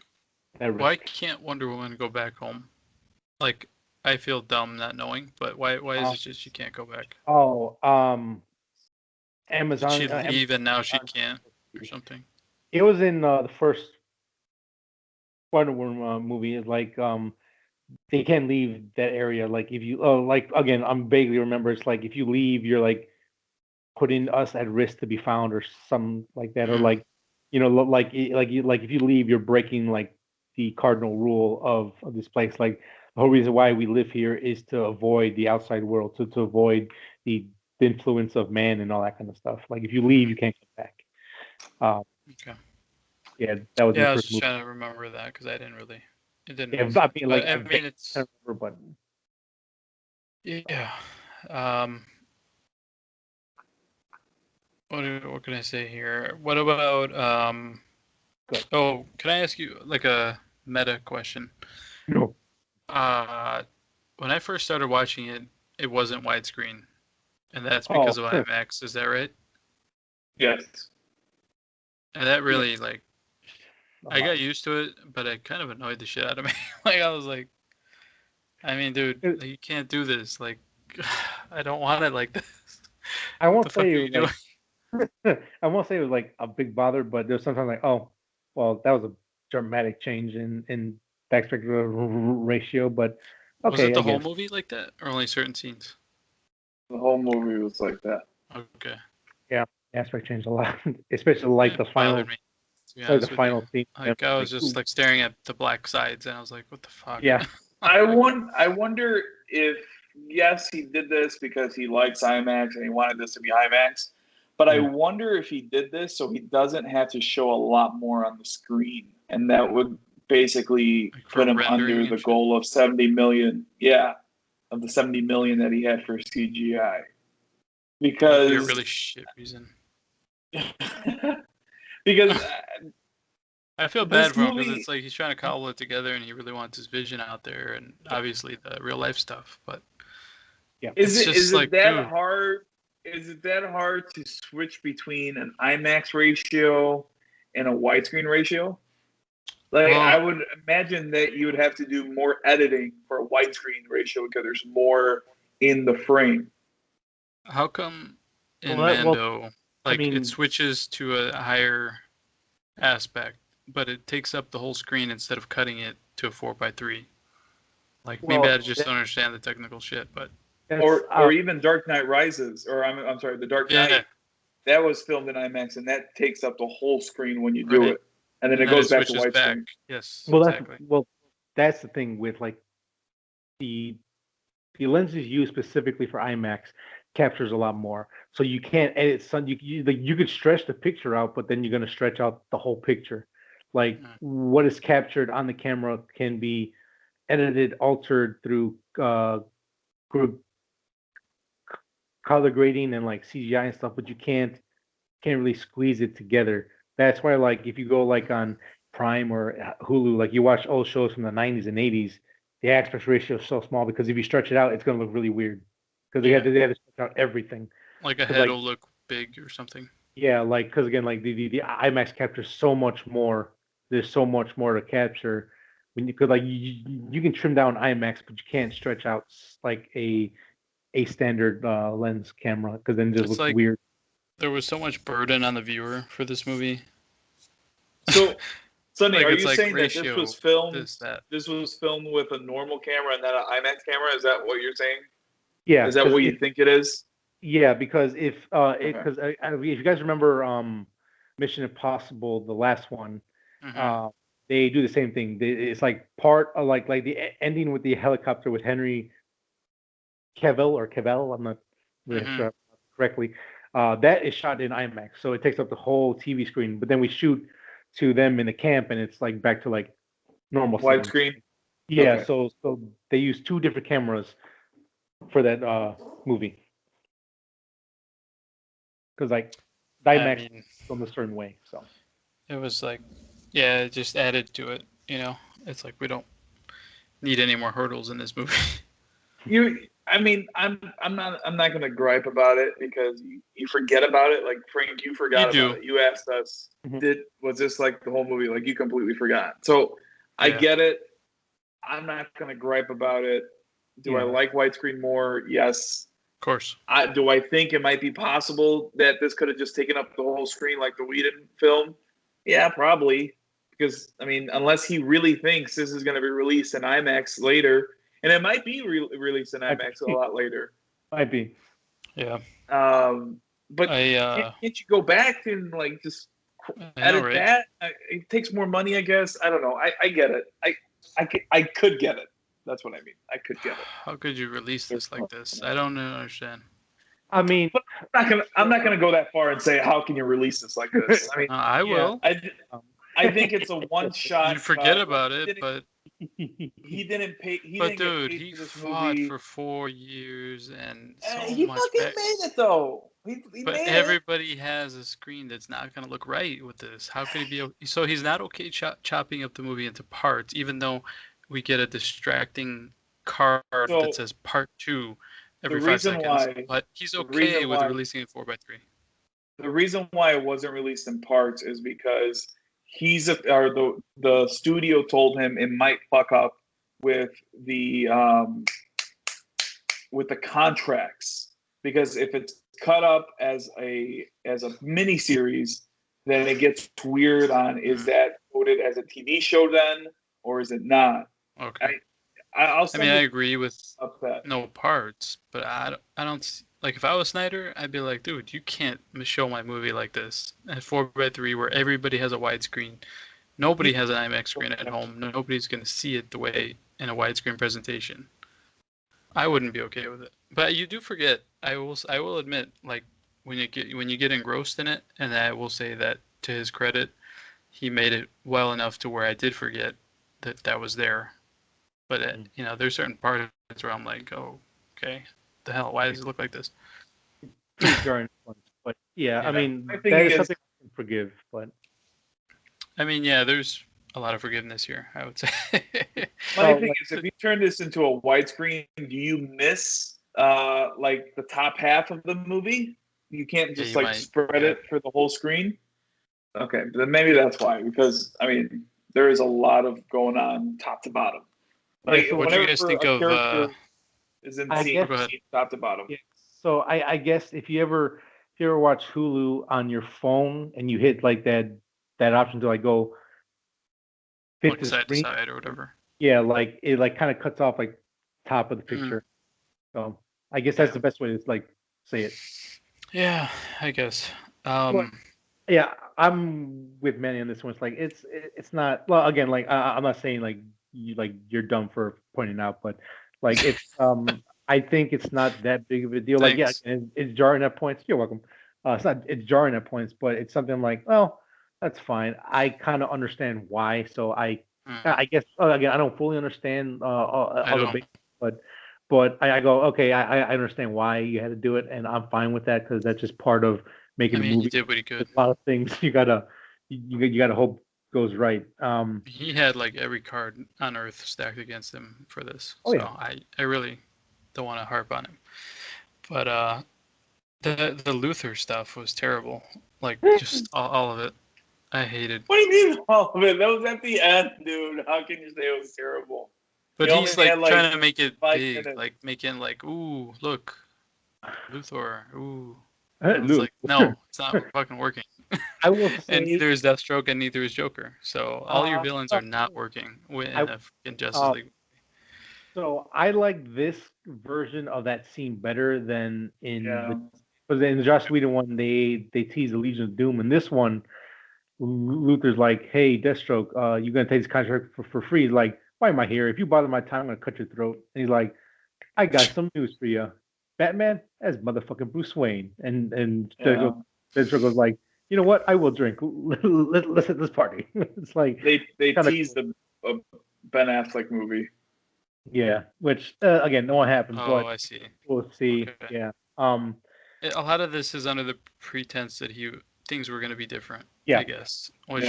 that why risk. can't Wonder Woman go back home? Like, I feel dumb not knowing, but why is it just she can't go back? Oh, Did Amazon. she leave and now she can't or something? It was in the first Wonder Woman movie. It's like they can't leave that area. Like if you like again, I'm vaguely remember. It's like if you leave, you're like putting us at risk to be found or something like that, or Mhm. like like if you leave, you're breaking like the cardinal rule of this place. Like the whole reason why we live here is to avoid the outside world, to avoid the influence of man and all that kind of stuff. Like if you leave, you can't come back. Okay. Yeah, that was in Yeah, the I was first just movie. trying to remember that because I didn't really. It didn't. Yeah, Make but I sense. mean, But like I mean, it's can't remember, but yeah. Um, what can I say here? What about good. Oh, can I ask you like a meta question? No. Uh, when I first started watching it, it wasn't widescreen, and that's Oh, because of sure. IMAX. Is that right? Yes. And that really I Uh, got used to it, but it kind of annoyed the shit out of me. Like I was like, I mean, dude, you can't do this. Like, I don't want it like this. I What won't the fuck say are it you was doing? like I won't say it was like a big bother, but there's sometimes like, oh, well, that was a dramatic change in the aspect ratio, but Was it okay, I the whole guess. movie like that, or only certain scenes? The whole movie was like that. Okay. Yeah, aspect changed a lot, especially like It bothered me, to be honest with you. final scene. Like, I was Like, just like staring at the black sides, and I was like, "What the fuck?" yeah, I wonder if yes, he did this because he likes IMAX and he wanted this to be IMAX. But I wonder if he did this so he doesn't have to show a lot more on the screen, and that would basically Like for put him rendering under the and shit. goal of 70 million. Yeah, of the 70 million that he had for CGI. That'd Because be a really shit reason. because I feel this bad for him because movie- it's like he's trying to cobble it together, and he really wants his vision out there, and obviously the real life stuff. But yeah. is it's it just is like, it that dude. hard? Is it that hard to switch between an IMAX ratio and a widescreen ratio? Like Well, I would imagine that you would have to do more editing for a widescreen ratio because there's more in the frame. how come in Well, Mando, I like mean, it switches to a higher aspect, but it takes up the whole screen instead of cutting it to a 4:3? Like maybe I just don't understand the technical shit, but Or even Dark Knight Rises, or I'm sorry, The Dark yeah, Knight, that was filmed in IMAX, and that takes up the whole screen when you do right. it, and then And it then goes back to switches back. widescreen. Yes, well, exactly. that's the thing with like the lenses used specifically for IMAX captures a lot more. So you can't edit some. You could stretch the picture out, but then you're gonna stretch out the whole picture. Like what is captured on the camera can be edited, altered through group color grading and like CGI and stuff, but you can't really squeeze it together. That's why like if you go like on Prime or Hulu, like you watch old shows from the 90s and 80s, the aspect ratio is so small because if you stretch it out, it's gonna look really weird because they had to stretch out everything. Like a 'Cause, head like will look big or something. yeah, like because again, like the IMAX captures so much more. There's so much more to capture when you could like you can trim down IMAX, but you can't stretch out like a standard lens camera because then it just It's looks like weird. there was so much burden on the viewer for this movie. So, Sonny, Like are it's you like saying that ratio, that. this was filmed with a normal camera and not an IMAX camera? Is that what you're saying? Yeah, Is that what you think it is? yeah, because Okay. if you guys remember Mission Impossible, the last one, Mhm. they do the same thing. It's like part of like the ending with the helicopter with Henry Cavill. I'm not really Mhm. sure correctly. That is shot in IMAX, so it takes up the whole TV screen. But then we shoot to them in the camp, and it's like back to like normal settings. Widescreen? Yeah, Okay. so they use two different cameras for that movie because like I IMAX mean, filmed a certain way. So it was like, yeah, it just added to it. You know, it's like we don't need any more hurdles in this movie. I mean, I'm not gonna gripe about it because you forget about it. Like Frank, you You forgot about do, it. You asked us, was this like the whole movie? Like you completely forgot. So I yeah. get it. I'm not gonna gripe about it. Do I yeah, like widescreen more? Yes. Of course. Do I think it might be possible that this could have just taken up the whole screen like the Whedon film? Yeah, probably. Because I mean, unless he really thinks this is going to be released in IMAX later, and it might be released in IMAX a lot later. might be. Yeah. But can't you go back and like just I know, edit right? that? It takes more money, I guess. I don't know. I get it. I could get it. That's what I mean. I could get it. How could you release this like this? I don't understand. I mean, But I'm not gonna go that far and say how can you release this like this. I mean, I will. I think it's a one shot. You forget about it, but he didn't pay. but didn't dude, get paid he for this fought movie. for 4 years and so He much fucking back. made it though. He But made it. everybody has a screen that's not going to look right with this. How could he be? So he's not okay chopping up the movie into parts, even though we get a distracting card that says part 2 every 5 seconds. But he's okay with releasing it 4:3. The reason why it wasn't released in parts is because the studio told him it might fuck up with the contracts, because if it's cut up as a mini series, then it gets weird on is that coded as a TV show then, or is it not? Okay. I mean, I agree with that. No parts, but I don't like if I was Snyder, I'd be like, dude, you can't show my movie like this at 4:3 where everybody has a widescreen. Nobody has an IMAX screen at home. Nobody's gonna see it the way in a widescreen presentation. I wouldn't be okay with it. But you do forget. I will admit, like when you get engrossed in it, and I will say that to his credit, he made it well enough to where I did forget that was there. But there's certain parts where I'm like, oh, okay, the hell, why does it look like this? But yeah, I mean, that is something I can forgive. But I mean, yeah, there's a lot of forgiveness here, I would say. My thing is, if you turn this into a widescreen, do you miss like the top half of the movie? You can't just spread it for the whole screen. Okay, then maybe that's why. Because I mean, there is a lot of going on top to bottom. Like, what do you guys think of? Is in scene top to bottom. Yeah. So I guess if you ever watch Hulu on your phone and you hit like that option to like go fit the side to side or whatever. Yeah, like it like kind of cuts off like top of the picture. So I guess that's the best way to like say it. Yeah, I guess. Yeah, I'm with Manny on this one. It's like it's not. Well, again, like I'm not saying like you're dumb for pointing out, but like it's I think it's not that big of a deal. Thanks. Like yeah, it's jarring at points. You're welcome. It's jarring at points, but it's something like, well, that's fine. I kind of understand why. So I guess again I don't fully understand other big, but I go okay. I understand why you had to do it, and I'm fine with that because that's just part of making a movie. He did what he could. A lot of things you gotta hope goes right. He had like every card on earth stacked against him for this. I really don't want to harp on him. But the Luther stuff was terrible. Like just all of it. I hated. What do you mean all of it? That was at the end, dude. How can you say it was terrible? But he's like trying to make it big, like making like, ooh, look, Luthor, ooh. It's like, no, it's not fucking working. I will say, and neither is Deathstroke and neither is Joker. So all your villains are not working in Justice League. So I like this version of that scene better than in the Joss Whedon one. They tease the Legion of Doom. In this one, Luther's like, "Hey, Deathstroke, you're gonna take this contract for free." He's like, "Why am I here? If you bother my time, I'm gonna cut your throat." And he's like, "I got some news for you. Batman, that's motherfucking Bruce Wayne." And Deathstroke goes like, "You know what? I will drink. Let's hit this party." It's like they teased the Ben Affleck movie. Yeah, which again, no one happened. Oh, but I see. We'll see. Okay. Yeah. A lot of this is under the pretense that things were going to be different. Yeah. I guess. Which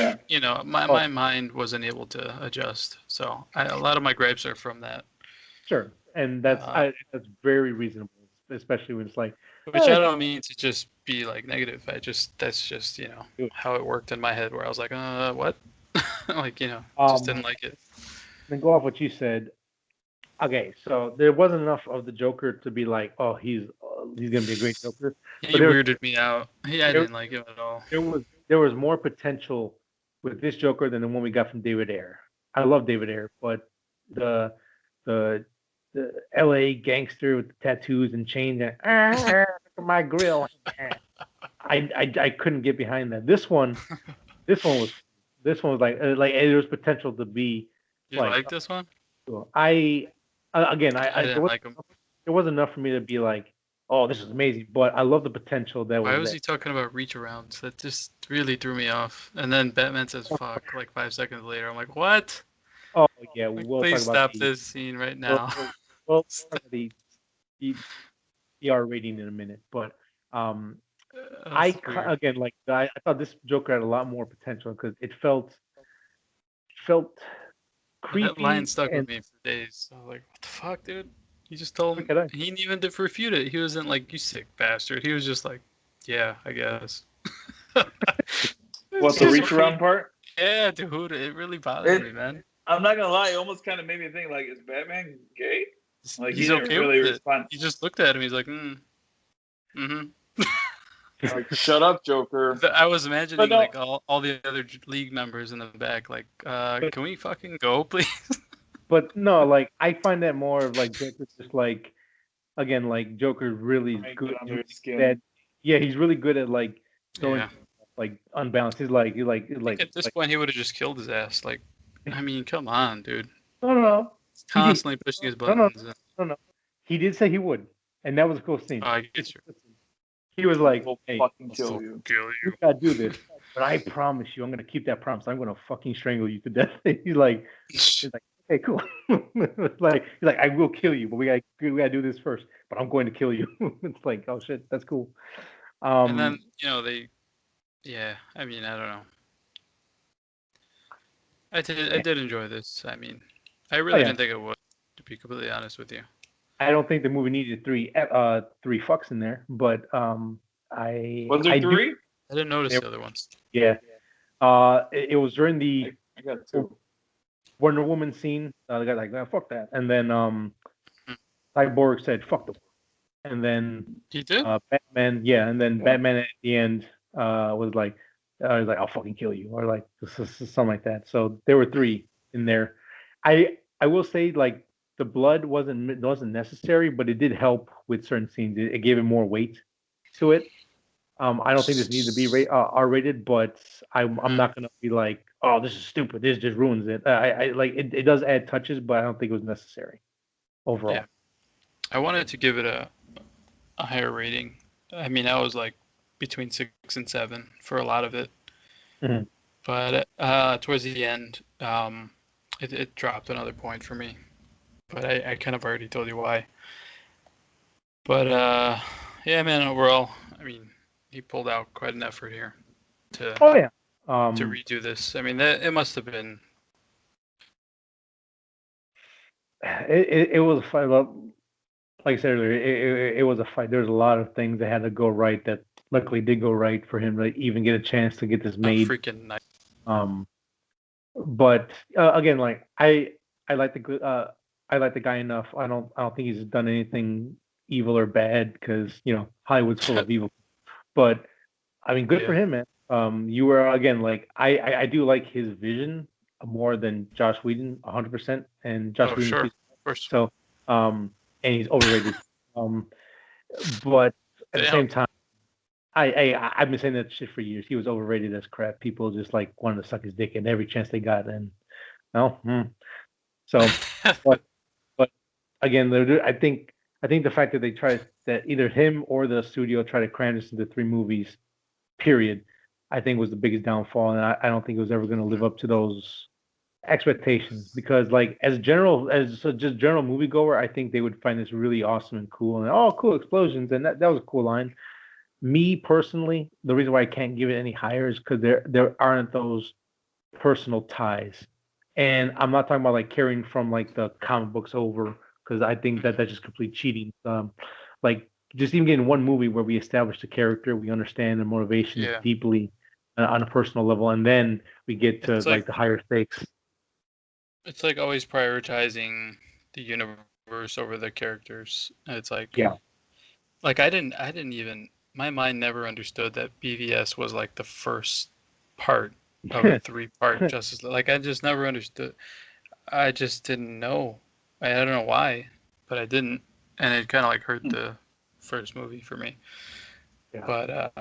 my mind wasn't able to adjust. So a lot of my gripes are from that. Sure, and that's very reasonable, especially when it's like. Which I don't mean to just be like negative. That's just how it worked in my head, where I was like, what? Like just didn't like it. Then go off what you said. Okay, so there wasn't enough of the Joker to be like, oh, he's gonna be a great Joker. He weirded me out. I didn't like him at all. There was more potential with this Joker than the one we got from David Ayer. I love David Ayer, but the L.A. gangster with the tattoos and chains and my grill, I couldn't get behind that. This one was like there was potential to be. You like this one? I didn't like him. It wasn't enough for me to be like, oh, this is amazing. But I love the potential that was. Why was he talking about reach arounds? That just really threw me off. And then Batman says "fuck" like 5 seconds later. I'm like, what? Oh yeah, please stop this scene right now. We'll the ER rating in a minute, but I thought this Joker had a lot more potential because it felt creepy. That line stuck with me for days. I was like, what the fuck, dude? He just told him. He didn't even refute it. He wasn't like, you sick bastard. He was just like, yeah, I guess. What's the reach around part? Yeah, dude. It really bothered me, man. I'm not gonna lie, it almost kind of made me think, like, is Batman gay? Like, he He's didn't okay really with it. respond. He just looked at him. He's like, mm-hmm. Like, shut up, Joker. I was imagining no. like all the other league members in the back, like, can we fucking go, please? But no, like I find that more of like Joker just like again like Joker really is Trying to good get under at his skin. that. Yeah, he's really good at like throwing Yeah. like unbalanced. He's like I think at this point he would have just killed his ass. Like, I mean, come on, dude. no. He's constantly pushing his buttons. No. He did say he would, and that was a cool scene. Oh, I get you. He was like, We'll "Hey, fucking kill you. you gotta do this, but I promise you, I'm gonna keep that promise. I'm gonna fucking strangle you to death." He's like, "Okay, cool." He's like, "I will kill you, but we gotta do this first. But I'm going to kill you." It's like, oh shit, that's cool. And then I mean, I don't know. I did enjoy this. I mean, I really didn't think it would, to be completely honest with you. I don't think the movie needed three fucks in there, but Was there three? I didn't notice the other ones. Yeah. It was during the I got two. Wonder Woman scene. The guy's like, fuck that. And then Cyborg said, fuck the world. And then He did? Batman, and then Batman at the end was like, I'll fucking kill you, or like something like that. So there were three in there. I will say, like, the blood wasn't necessary, but it did help with certain scenes. It gave it more weight to it. I don't think this needs to be R-rated, but I'm not gonna be like, oh, this is stupid. This just ruins it. I like it. It does add touches, but I don't think it was necessary overall. Yeah. I wanted to give it a higher rating. I mean, I was like between 6 and 7 for a lot of it, but towards the end, it dropped another point for me. But I kind of already told you why. But yeah, man. Overall, I mean, he pulled out quite an effort here to to redo this. I mean, it must have been. It was a fight. Like I said earlier, it was a fight. There's a lot of things that had to go right that luckily did go right for him to even get a chance to get this made. Freaking nice. But again, like I like the guy enough. I don't think he's done anything evil or bad, because Hollywood's full of evil. But I mean, good for him, man. You were again, like I do like his vision more than Josh Whedon 100%, and Josh Whedon. Sure. Of course. So and he's overrated. But at the same time, I've been saying that shit for years. He was overrated as crap. People just like wanted to suck his dick at every chance they got, and so. but again, I think the fact that that either him or the studio tried to cram this into 3 movies, period, I think was the biggest downfall, and I don't think it was ever going to live up to those expectations, because like as just general moviegoer, I think they would find this really awesome and cool, and cool explosions, and that was a cool line. Me personally, the reason why I can't give it any higher is because there aren't those personal ties, and I'm not talking about like carrying from like the comic books over, because I think that's just complete cheating. Like just even getting one movie where we establish the character, we understand the motivations deeply on a personal level, and then we get to like the higher stakes. It's like always prioritizing the universe over the characters. It's like like I didn't even, my mind never understood that BVS was like the first part of a 3-part Justice League. Like I just never understood. I just didn't know. I don't know why, but I didn't, and it kind of like hurt the first movie for me. But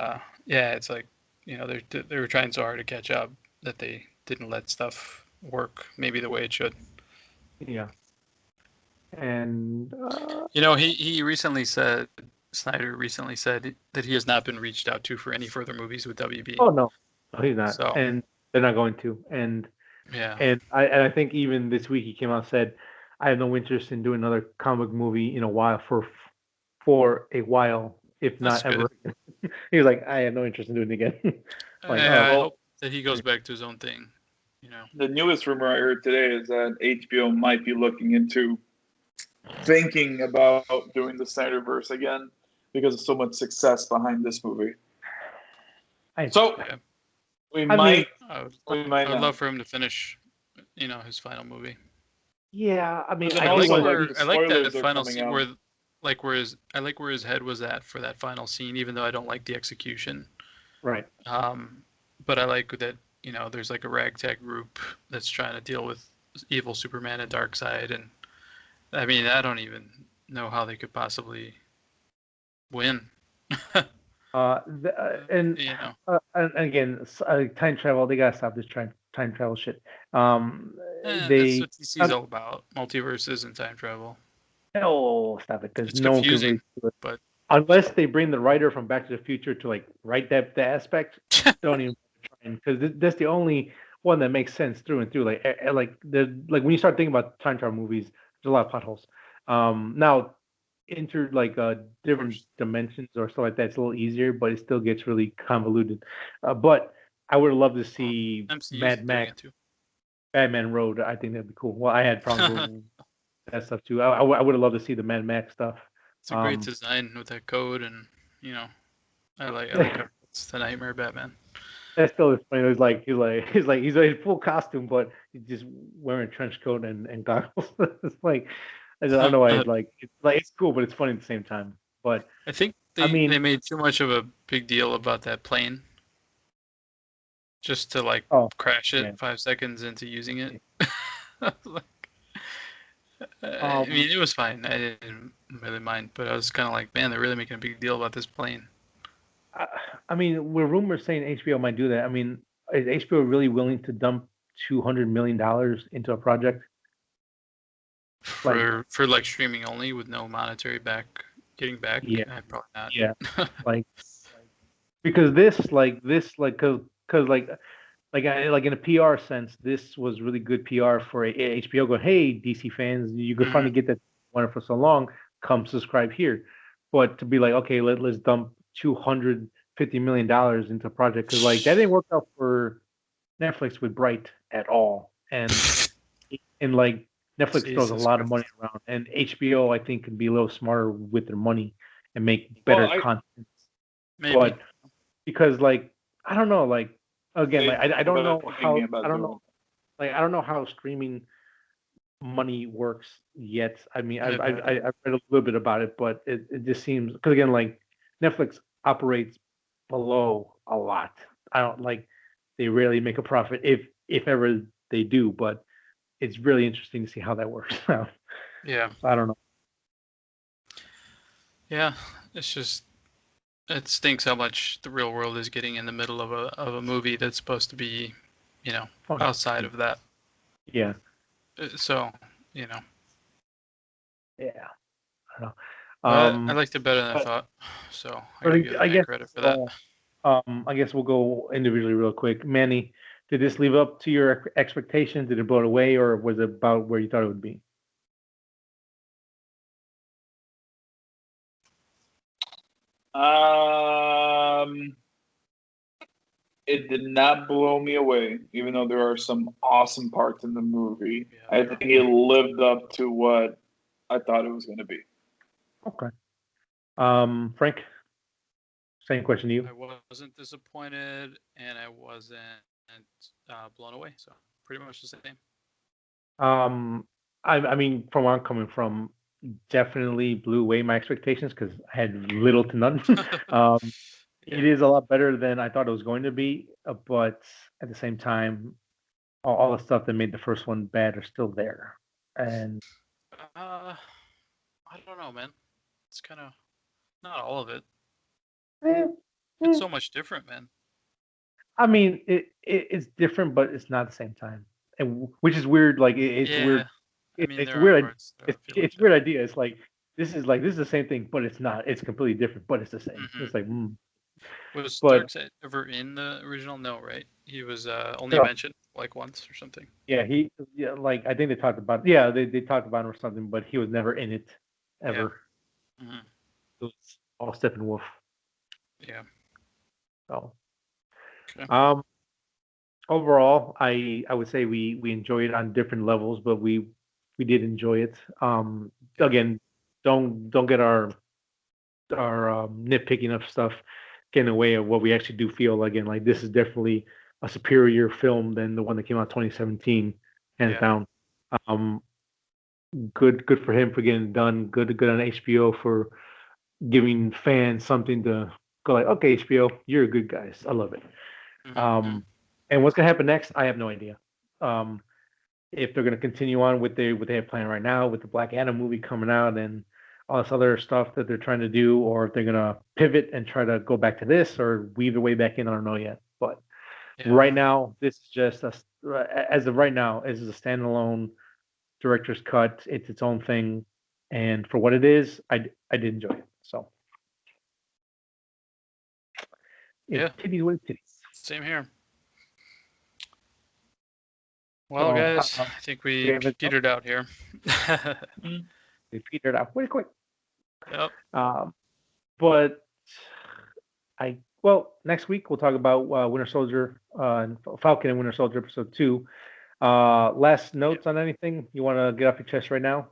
it's like they were trying so hard to catch up that they didn't let stuff work maybe the way it should. And he recently said, Snyder recently said that he has not been reached out to for any further movies with WB. Oh no, he's not. So, and they're not going to. And I think even this week he came out and said, I have no interest in doing another comic movie in a while, for a while, if not ever. He was like, I have no interest in doing it again. I hope that he goes back to his own thing. The newest rumor I heard today is that HBO might be looking into thinking about doing the Snyderverse again because of so much success behind this movie. I would love for him to finish his final movie. Yeah, I mean, But I then do also, want. like, the I like that spoilers are final coming scene out. I like where his head was at for that final scene, even though I don't like the execution. Right. But I like that there's like a ragtag group that's trying to deal with evil Superman and Darkseid, and I mean I don't even know how they could possibly win. And You know, and again, time travel. They gotta stop this time travel shit. that's They what DC's all about: multiverses and time travel. oh stop it because It's no one can really confusing, do it but unless they bring the writer from Back to the Future to like write that aspect. Don't even try because that's the only one that makes sense through and through. Like when you start thinking about time travel movies, there's a lot of potholes. Now enter like different dimensions or stuff like that. It's a little easier, but it still gets really convoluted. But I would love to see MCU's Mad doing Max, it too. Batman Road. I think that'd be cool. Well, I had problems with that stuff too. I would have loved to see the Mad Max stuff. It's a great design with that code, and I like how it's the Nightmare Batman. That still is funny. He's in full costume, but he's just wearing a trench coat and goggles. It's like I don't know why it's cool, but it's funny at the same time. But I think I mean, they made too much of a big deal about that plane, just to crash it yeah. 5 seconds into using it. Yeah. I mean, it was fine. I didn't really mind, but I was kind of like, man, they're really making a big deal about this plane. I mean, we're rumors saying HBO might do that. I mean, is HBO really willing to dump $200 million into a project for like streaming only with no monetary getting back? Yeah, probably not. yeah, like because like in a PR sense, this was really good PR for HBO. Going, hey, DC fans, you could finally get that one for so long. Come subscribe here. But to be like, okay, let's dump $250 million into a project because like that didn't work out for Netflix with Bright at all, and like Netflix throws a Jesus lot of Christ. money around, and HBO I think can be a little smarter with their money and make better content. Maybe. But because like I don't know, like again, like I don't know how I don't know how streaming money works yet. I mean, I've read a little bit about it, but it just seems because again, like Netflix operates below a lot. I don't like they rarely make a profit if ever they do, but it's really interesting to see how that works out. Yeah. I don't know. Yeah, it's just it stinks how much the real world is getting in the middle of a movie that's supposed to be, outside of that. Yeah. So, Yeah. I don't know. I liked it better than I thought. So I guess credit for that. I guess we'll go individually real quick. Manny, did this live up to your expectations? Did it blow it away, or was it about where you thought it would be? It did not blow me away, even though there are some awesome parts in the movie. Yeah. I think it lived up to what I thought it was going to be. Okay. Frank, same question to you. I wasn't disappointed, and I wasn't blown away. So pretty much the same. I mean, from where I'm coming from, definitely blew away my expectations because I had little to none. It is a lot better than I thought it was going to be, but at the same time, all the stuff that made the first one bad are still there. And I don't know, man. It's kind of not all of it. It's so much different, man. I mean, it's different, but it's not at the same time, and which is weird. Like it's weird. It's weird. It's weird idea. It's like this is the same thing, but it's not. It's completely different, but it's the same. It's like. Was Darkseid ever in the original? No, right? He was only mentioned like once or something. Yeah, like I think they talked about. They talked about him or something, but he was never in it ever. Yeah. It was all Steppenwolf. Yeah. So. Okay. Overall, I would say we enjoyed it on different levels, but we did enjoy it. Again, don't get our nitpicking of stuff get in the way of what we actually do feel. Again, like this is definitely a superior film than the one that came out 2017, hands down. Good for him for getting it done. Good on HBO for giving fans something to go like, okay, HBO, you're good guys. I love it. Mm-hmm. And what's gonna happen next? I have no idea. If they're gonna continue on with what they have planned right now with the Black Adam movie coming out and all this other stuff that they're trying to do, or if they're gonna pivot and try to go back to this or weave their way back in, I don't know yet. But right now, this is just as of right now, this is a standalone director's cut. It's its own thing, and for what it is, I did enjoy it. So titties with titties. Same here. Well, guys, I think we petered out here. We petered out pretty quick. Yep. But next week we'll talk about Winter Soldier and Falcon and Winter Soldier episode 2. Last notes on anything you want to get off your chest right now?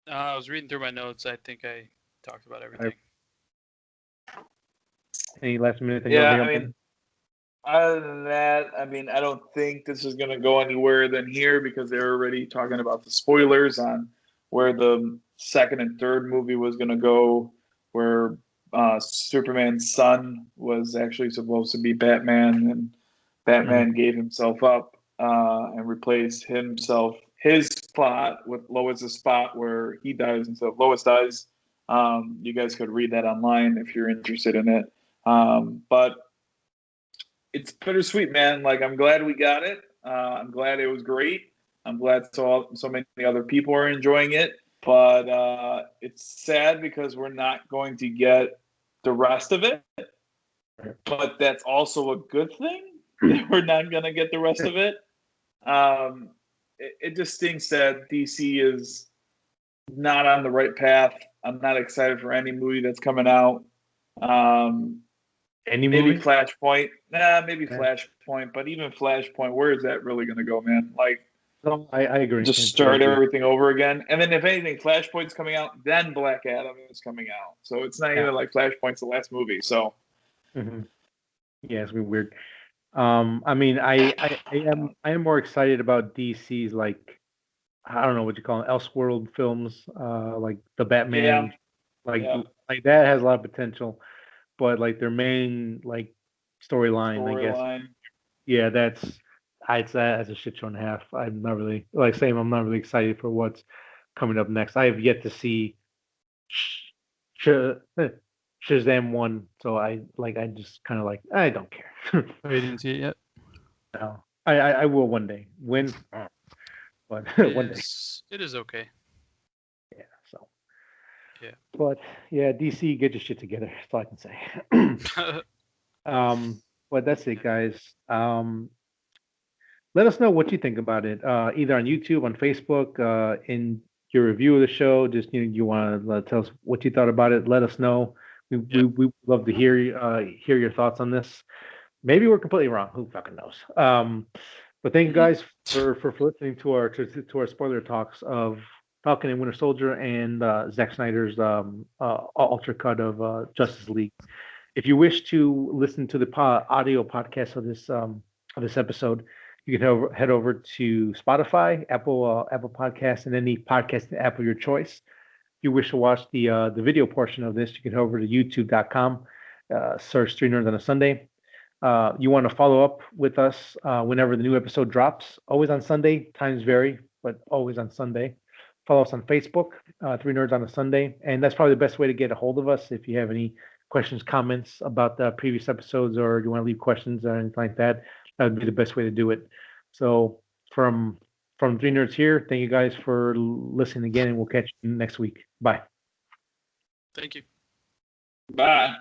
I was reading through my notes. I think I talked about everything. Any last minute thing? Yeah, I mean, other than that, I mean, I don't think this is going to go anywhere than here because they're already talking about the spoilers on where the second and third movie was going to go, where Superman's son was actually supposed to be Batman, and Batman gave himself up and replaced his spot with Lois's spot where he dies instead of Lois dies. You guys could read that online if you're interested in it. But it's bittersweet, man. Like, I'm glad we got it. I'm glad it was great. I'm glad so many other people are enjoying it. But it's sad because we're not going to get the rest of it. But that's also a good thing that we're not going to get the rest of it. It just stinks that DC is not on the right path. I'm not excited for any movie that's coming out. Any maybe movie? Flashpoint. Flashpoint. But even Flashpoint, where is that really going to go, man? Like, no, I agree. Just start everything over again. And then if anything, Flashpoint's coming out, then Black Adam is coming out. So it's not even like Flashpoint's the last movie. So. Mm-hmm. Yeah, it's weird. I mean, I am more excited about DC's, like, I don't know what you call them, Elseworld films, like the Batman, like that has a lot of potential, but like their main like storyline, I guess. Yeah, that's a shit show and a half. I'm not really I'm not really excited for what's coming up next. I have yet to see Shazam 1, so I just kind of I don't care. I didn't see it yet. No, I will one day. When? But one day. It is okay. Yeah. So. Yeah. But yeah, DC, get your shit together. That's all I can say. But that's it, guys. Let us know what you think about it. Either on YouTube, on Facebook, in your review of the show. Just you want to tell us what you thought about it. Let us know. We would love to hear your thoughts on this. Maybe we're completely wrong. Who fucking knows? But thank you guys for listening to our spoiler talks of Falcon and Winter Soldier and Zack Snyder's ultra cut of Justice League. If you wish to listen to the audio podcast of this episode, you can head over to Spotify, Apple Podcasts, and any podcast app of your choice. If you wish to watch the video portion of this, you can head over to youtube.com, search 3 Nerds on a Sunday. You want to follow up with us whenever the new episode drops, always on Sunday. Times vary, but always on Sunday. Follow us on Facebook, 3 Nerds on a Sunday. And that's probably the best way to get a hold of us. If you have any questions, comments about the previous episodes, or you want to leave questions or anything like that, that would be the best way to do it. So from 3 Nerds here, thank you guys for listening again, and we'll catch you next week. Bye. Thank you. Bye.